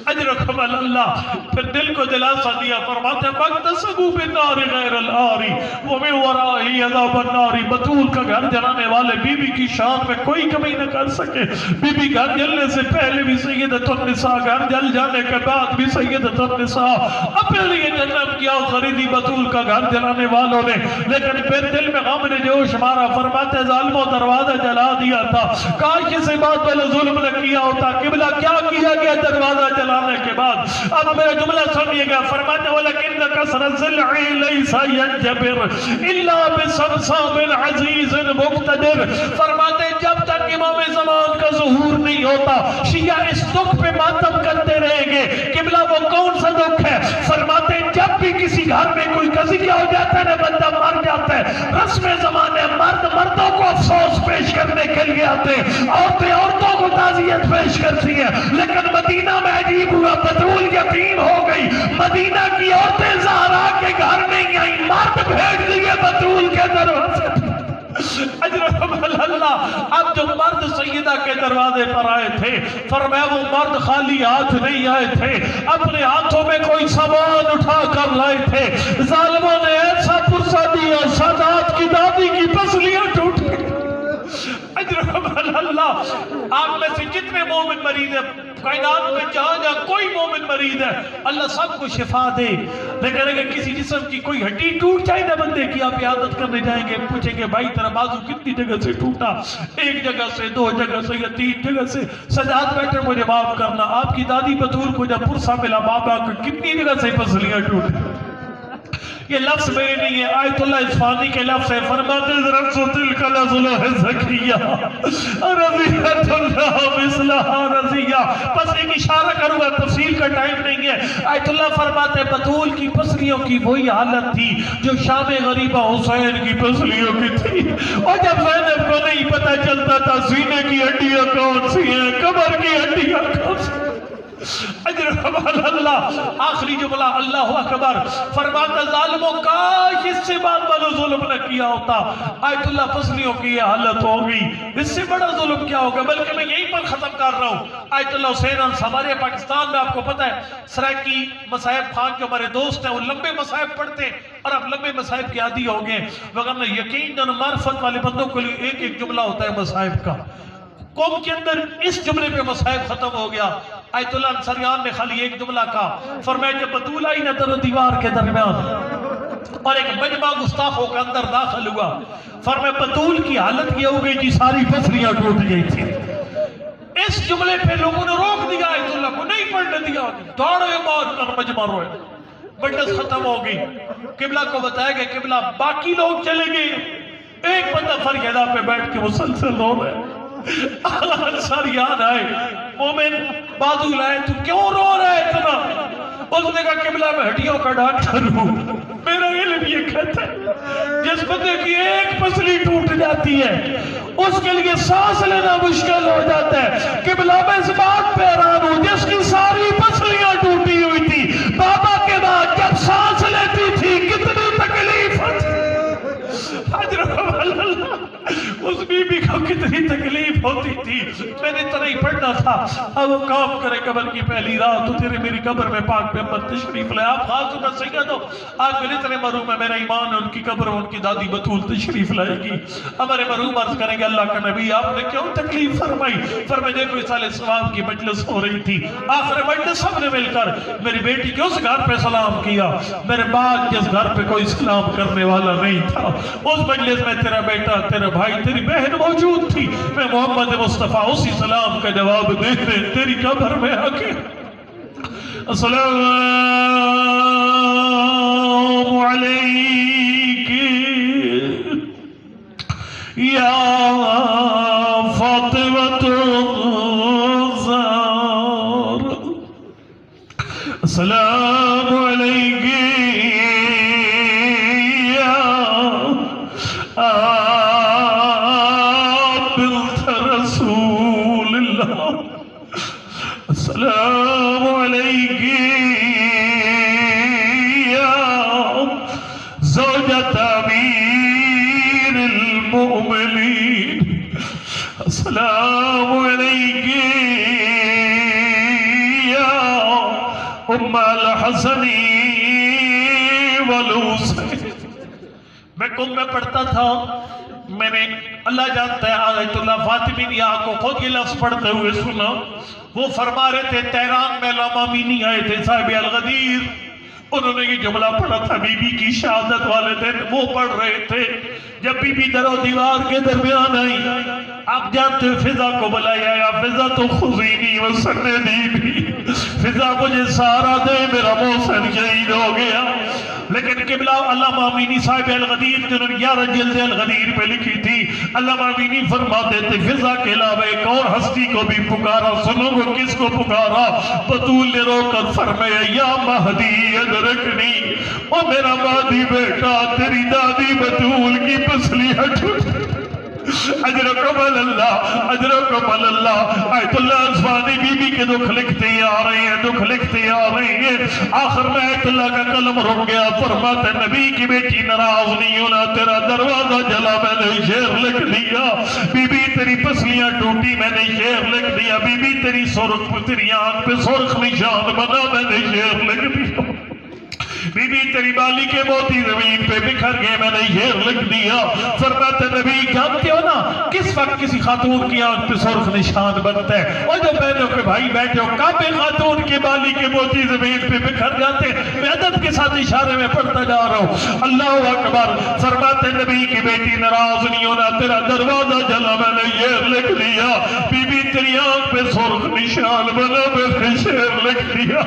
اجرکم اللہ. پھر دل کو دلاسا دیا. فرماتے ہیں مقتصبو بالنار غیر الآری ومن ورائی عذاب النار. بطول کا گھر جلانے والے بی بی کی شان میں کوئی کمی نہ کر سکے. بی بی گھر جلنے سے پہلے بھی سیدۃ النساء، گھر جل جانے کے بعد بھی سیدۃ النساء. اپنے لیے جنت کیا خریدی بطول کا گھر جلانے والوں نے، لیکن پھر دل میں غم نے جوش مارا. فرماتے ہیں ظالموں دروازہ جلا دیا تھا، کاش اسے بات پہلے ظلم نہ کیا ہوتا. قبلہ کیا کیا گیا دروازہ جلانے کے بعد؟ اب میرا جملہ سنیے گا. فرماتے ولکن کسر الضلع لیس ینجبر الا بصمصام عزیز مقتدر. فرماتے جب تک امام زمان کا ظہور نہیں ہوتا شیعہ اس دکھ پہ ماتم کرتے رہیں گے. قبلہ وہ کون سا دکھ ہے؟ فرماتے جب بھی کسی گھر میں کوئی قضیہ ہو جاتا ہے نا، بندہ مر جاتا ہے، رسم زمانے مرد مردوں کو افسوس پیش کرنے کے لیے آتے ہیں، عورتیں عورتوں کو تعزیت پیش کرتی ہیں. لیکن مدینہ میں عجیب ہوا، بطول یتیم ہو گئی. مدینہ کی عورتیں زہرا کے گھر نہیں آئی، مرد بھیج دیے بطول کے دروازے. اجرکم اللہ. اب جو مرد سیدہ کے دروازے پر آئے تھے، فرمایا وہ مرد خالی ہاتھ نہیں آئے تھے، اپنے ہاتھوں میں کوئی سامان اٹھا کر لائے تھے. ظالموں نے ایسا پرسہ دیا سادات کی دادی کی پسلیاں ٹوٹ گئی. اجرکم اللہ. آپ میں سے جتنے مومن مریض ہیں کائنات میں جہاں جہاں کوئی مومن مریض ہے اللہ سب کو شفا دے. لیکن اگر کسی جسم کی کوئی ہڈی ٹوٹ جائے نا بندے کی، آپ عیادت کرنے جائیں گے، پوچھیں گے بھائی تیرا بازو کتنی جگہ سے ٹوٹا؟ 1 جگہ سے، 2 جگہ سے یا 3 جگہ سے. سجاد بیٹھے مجھے معاف کرنا، آپ کی دادی بطول کو جب پرسہ ملا بابا کو کتنی جگہ سے پسلیاں ٹوٹی. یہ لفظ میرے نہیں ہے، آیت اللہ اسفانی کے لفظ ہے. فرماتے رقص تلک الازلح زکیہ رضیت اللہ مثلہا رضیہ. بس ایک اشارہ کروں گا، تفصیل کا ٹائم نہیں ہے. آیت اللہ فرماتے بطول کی پسلیوں کی وہی حالت تھی جو شام غریبہ حسین کی پسلیوں کی تھی. اور جب زینب کو نہیں پتہ چلتا تھا سینے کی ہڈیاں کون سی ہیں، کمر کی ہڈیاں کون سی. اجرکم اللہ. آخری جملہ اللہ اکبر. فرماتا ظالموں کاش اس سے بعد والو ظلم نہ کیا ہوتا. آیت اللہ پسلیوں کی یہ حالت ہوگی، اس سے بڑا ظلم کیا ہوگا. بلکہ میں یہیں پر ختم کر رہا ہوں. آیت اللہ حسین ہمارے پاکستان میں آپ کو پتہ ہے سرائکی مصاحب خان جو ہمارے دوست ہیں وہ لمبے مصاحب پڑھتے ہیں اور اب لمبے مصاحب کے عادی ہو گئے. وگرنہ یقیناً معرفت والے بندوں کے لیے ایک ایک جملہ ہوتا ہے مصاحب کا. قوم کے اندر اس جملے پہ مصاحب ختم ہو گیا. آیت اللہ انصاریان نے خالی ایک جملہ کہا. فرمایا جب بطول آئی نہ در و دیوار کے درمیان اور ایک مجمع گستاخوں کا اندر داخل ہوا، فرمایا بطول کی حالت یہ ہو گئی جی ساری پسلیاں ٹوٹ گئی تھی. اس جملے پہ لوگوں نے روک دیا، آیت اللہ کو نہیں پڑھنے دیا. دوڑے مار کر مجمع روئے، مجلس ختم ہو گئی. قبلہ کو بتایا گیا، قبلہ باقی لوگ چلے گئے، ایک بندہ فرقیدہ پہ بیٹھ کے مسلسل رو رہے. انصاریان آئے، مومن بازو لائے، تو کیوں رو رہا ہے اتنا؟ اس نے کہا قبلہ میں ہڈیوں کا ڈاکٹر ہوں. میرا علم یہ کہتا ہے جس بندے کی ایک پسلی ٹوٹ جاتی ہے اس کے لیے سانس لینا مشکل ہو جاتا ہے. قبلہ میں اس بات پہ حیران ہوں جس کی ساری پسلیاں ٹوٹی ہوئی تھی، بابا کے بعد جب سانس لیتی تھی کتنی تکلیف ہوتی. حضرت اللہ اس بی بی کو کتنی تکلیف ہوتی تھی. میں نے تو نہیں پڑھنا تھا. اب وہ کام کرے قبر کی پہلی رات تو تیرے میری قبر میں پاک پیغمبر تشریف لائے. آپ خاص میں سید ہو، آپ میرے اتنے مرحوم ہے، میرا ایمان ہے ان کی قبر ان کی دادی بطول تشریف لائے گی. ہمارے مرحوم عرض کریں گے اللہ کا نبی آپ نے کیوں تکلیف فرمائی؟ فرمائے دیکھو اس سال ثواب کی مجلس ہو رہی تھی، آخر مجلس سب نے مل کر میری بیٹی کے اس گھر پہ سلام کیا. میرے بعد جس گھر پہ کوئی سلام کرنے والا نہیں تھا اس مجلس میں تیرا بیٹا، تیرا بھائی، تیری بہن موجود تھی. میں محمد مصطفیٰ اسی سلام کا جواب دیتے تیری قبر میں آ کے السلام علیکم یا فاطمة الزہرا السلام علیکم یا بنت رسول اللہ السلام علیکم یا زوجة امیر المؤمنین السلام علیکم یا ام الحسن والحسین۔ میں کم میں پڑھتا تھا، میں نے اللہ جانتا ہے آیت اللہ فاطمی نے آپ کو خود یہ لفظ پڑھتے ہوئے سنا۔ وہ فرما رہے تھے تہران میں علامہ امینی آئے تھے صاحب الغدیر، انہوں نے یہ جملہ پڑھا تھا بی بی کی شہادت والے دن، وہ پڑھ رہے تھے جب بی بی در و دیوار کے درمیان آئی۔ آپ جانتے ہو فضا کو بلایا یا فضا تو خزینی و سندی بھی، فضا مجھے سہارا دے میرا محسن شہید ہو گیا۔ لیکن قبلہ علامہ امینی صاحب الغدیر جنہوں نے 11 جلد الغدیر پہ لکھی تھی، علامہ امینی فرماتے تھے فضا کے علاوہ ایک اور ہستی کو بھی پکارا، سنو گو کس کو پکارا؟ بطول نے رو کر فرمایا یا مہدی ادرکنی، او میرا مہدی بیٹا تیری دادی بطول کی پسلی ہٹو۔ اجرکم اللہ اجرکم اللہ۔ آیت اللہ عثمانی بی بی کے دکھ لکھتے آ رہے ہیں، دکھ لکھتے آ رہے ہیں، آخر میں آیت اللہ کا قلم رک گیا۔ فرماتے نبی کی بیٹی ناراض نہیں ہونا، تیرا دروازہ جلا میں نے شعر لکھ دیا، بی بی تیری پسلیاں ٹوٹی میں نے شعر لکھ دیا، بی بی تیری سرخ تیری آنکھ پہ سرخ نشان بنا میں نے شعر لکھ دیا، بی بی تیری بالی کے موتی زمین پہ بکھر گئے میں نے شعر لکھ دیا۔ فرماتے نبی جانتے ہو نا کس وقت کسی خاتون کی آنکھ پہ سرخ نشان بنتا ہے؟ اور جو بہنوں کے بھائی بیٹھے ہو کعبے خاتون کے بالی کے موتی زمین پہ بکھر جاتے، میں ادب کے ساتھ اشارے میں پڑھتا جا رہا ہوں، اللہ اکبر۔ فرماتے نبی کی بیٹی ناراض نہیں ہونا، تیرا دروازہ جلا میں نے شعر لکھ دیا، بی بی تیری آنکھ پہ سرخ نشان بنا میں نے شعر لکھ دیا،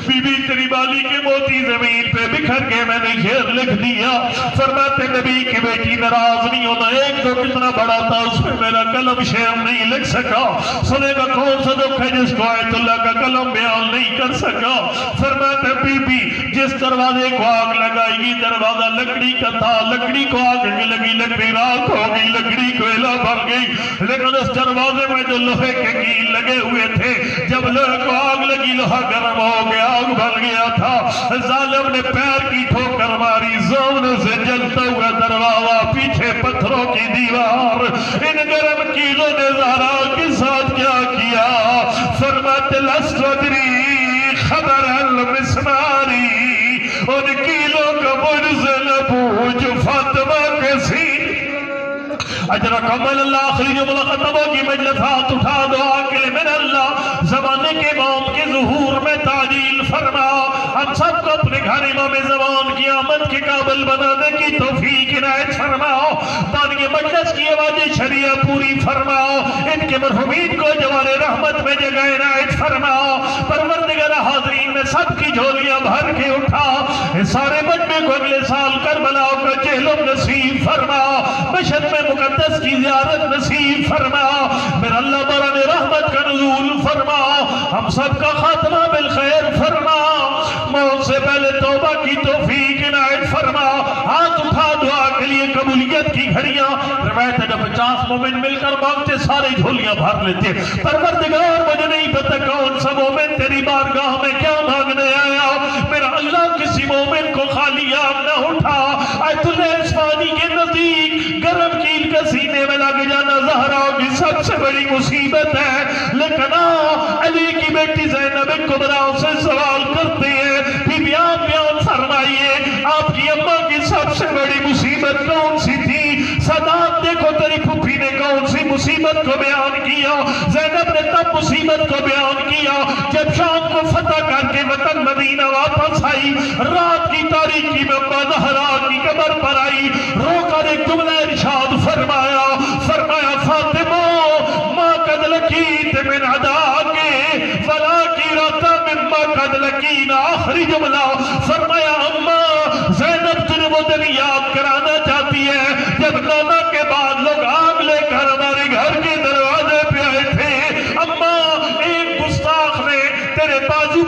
بی بی تیری بالی کے موتی زمین پہ بکھر کے میں نے شعر لکھ دیا۔ فرماتے نبی کی بیٹی ناراض نہیں ہونا، ایک تو کتنا بڑا تھا اس پہ میرا قلم شعر نہیں لکھ سکا، سنے گا کون سا دکھ ہے جس کو آیت اللہ کا قلم بیان نہیں کر سکا۔ فرماتے بی بی جس دروازے کو آگ لگائے گی دروازہ لکڑی کا تھا، لکڑی کو آگ لگی، لکڑی راکھ ہو گئی، لکڑی کو الہ بھر گئی، لیکن اس دروازے میں جو لوہے کے کیل لگے ہوئے تھے، جب لوہے کو آگ لگی لوہا گرم ہو گیا، آگ بھر گیا تھا، ظالم نے پیر کی ٹھوکر ماری، زون سے جلتا ہوا دروازہ، پیچھے پتھروں کی دیوار، ان گرم کیلوں نے زہرا کے ساتھ کیا کیا؟ فرماتے لست ادری خبر المسماری، ان کیلوں کا مجھ سے نہ پوچھ فاطمہ کے سینے۔ اجرکم اللہ۔ آخری جملہ ختم ہوگی، مجلسات اٹھا دو آکل من اللہ، زمانے کے امام کے ظہور میں تعجیل فرما، ہم سب کو اپنے گھر امام زمان کی آمد کے قابل بنانے کی توفیق عنایت فرماؤ، بانی مجلس کی آواز شریعہ پوری فرماؤ، ان کے مرحومین کو جوار رحمت میں جگہ عنایت فرماؤ، پروردگار حاضرین میں سب کی جھولیاں بھر کے اٹھا، اس سارے مجمع کو اگلے سال کربلا کا جہلم نصیب فرماؤ، مشہد میں مقدس کی زیارت نصیب فرماؤ، میرا اللہ بران رحمت کا نزول فرماؤ، ہم سب کا خاتمہ بالخیر فرماؤ، موت سے پہلے توبہ کی توفیق عنایت فرماؤ۔ ہاتھ اٹھا دعا کے لیے قبولیت کی گھڑیاں، روایت ہے جب 50 مومن مل کر مانگتے سارے جھولیاں بھر لیتے، پروردگار مجھے نہیں پتہ کون سا مومن تیری بارگاہ میں کیا مانگنے آیا، میرا اللہ کسی مومن کو خالی آپ نہ اٹھا، آیت اللہ عثمانی کے نزدیک گرم کیل کا سینے میں لگ جانا زہرا کی سب سے بڑی مصیبت ہے، لیکن علی کی بیٹی زینب کبریٰ سے سوال کرتے ہیں، بی بی آپ بیان فرمائیے آپ کی اماں کی سب سے بڑی مصیبت کون سی تھی؟ سادات دیکھو تیری پھپھی نے کون سی مصیبت کو بیان کیا، زینب نے تب مصیبت کو بیان کیا جب شام کو فتح کر کے وطن مدینہ واپس آئی، رات کی تاریکی میں اماں زہرا کی قبر پر آئی، رو کر ایک جملہ ارشاد فرمایا فاطمہ ما قد لکیت من عداکے فلا کی راتا مما قد لکین، آخری جملہ فرمایا اماں زینب تجھے وہ دن یاد کرانا چاہتی ہے جب نانا کے بعد لوگ بازو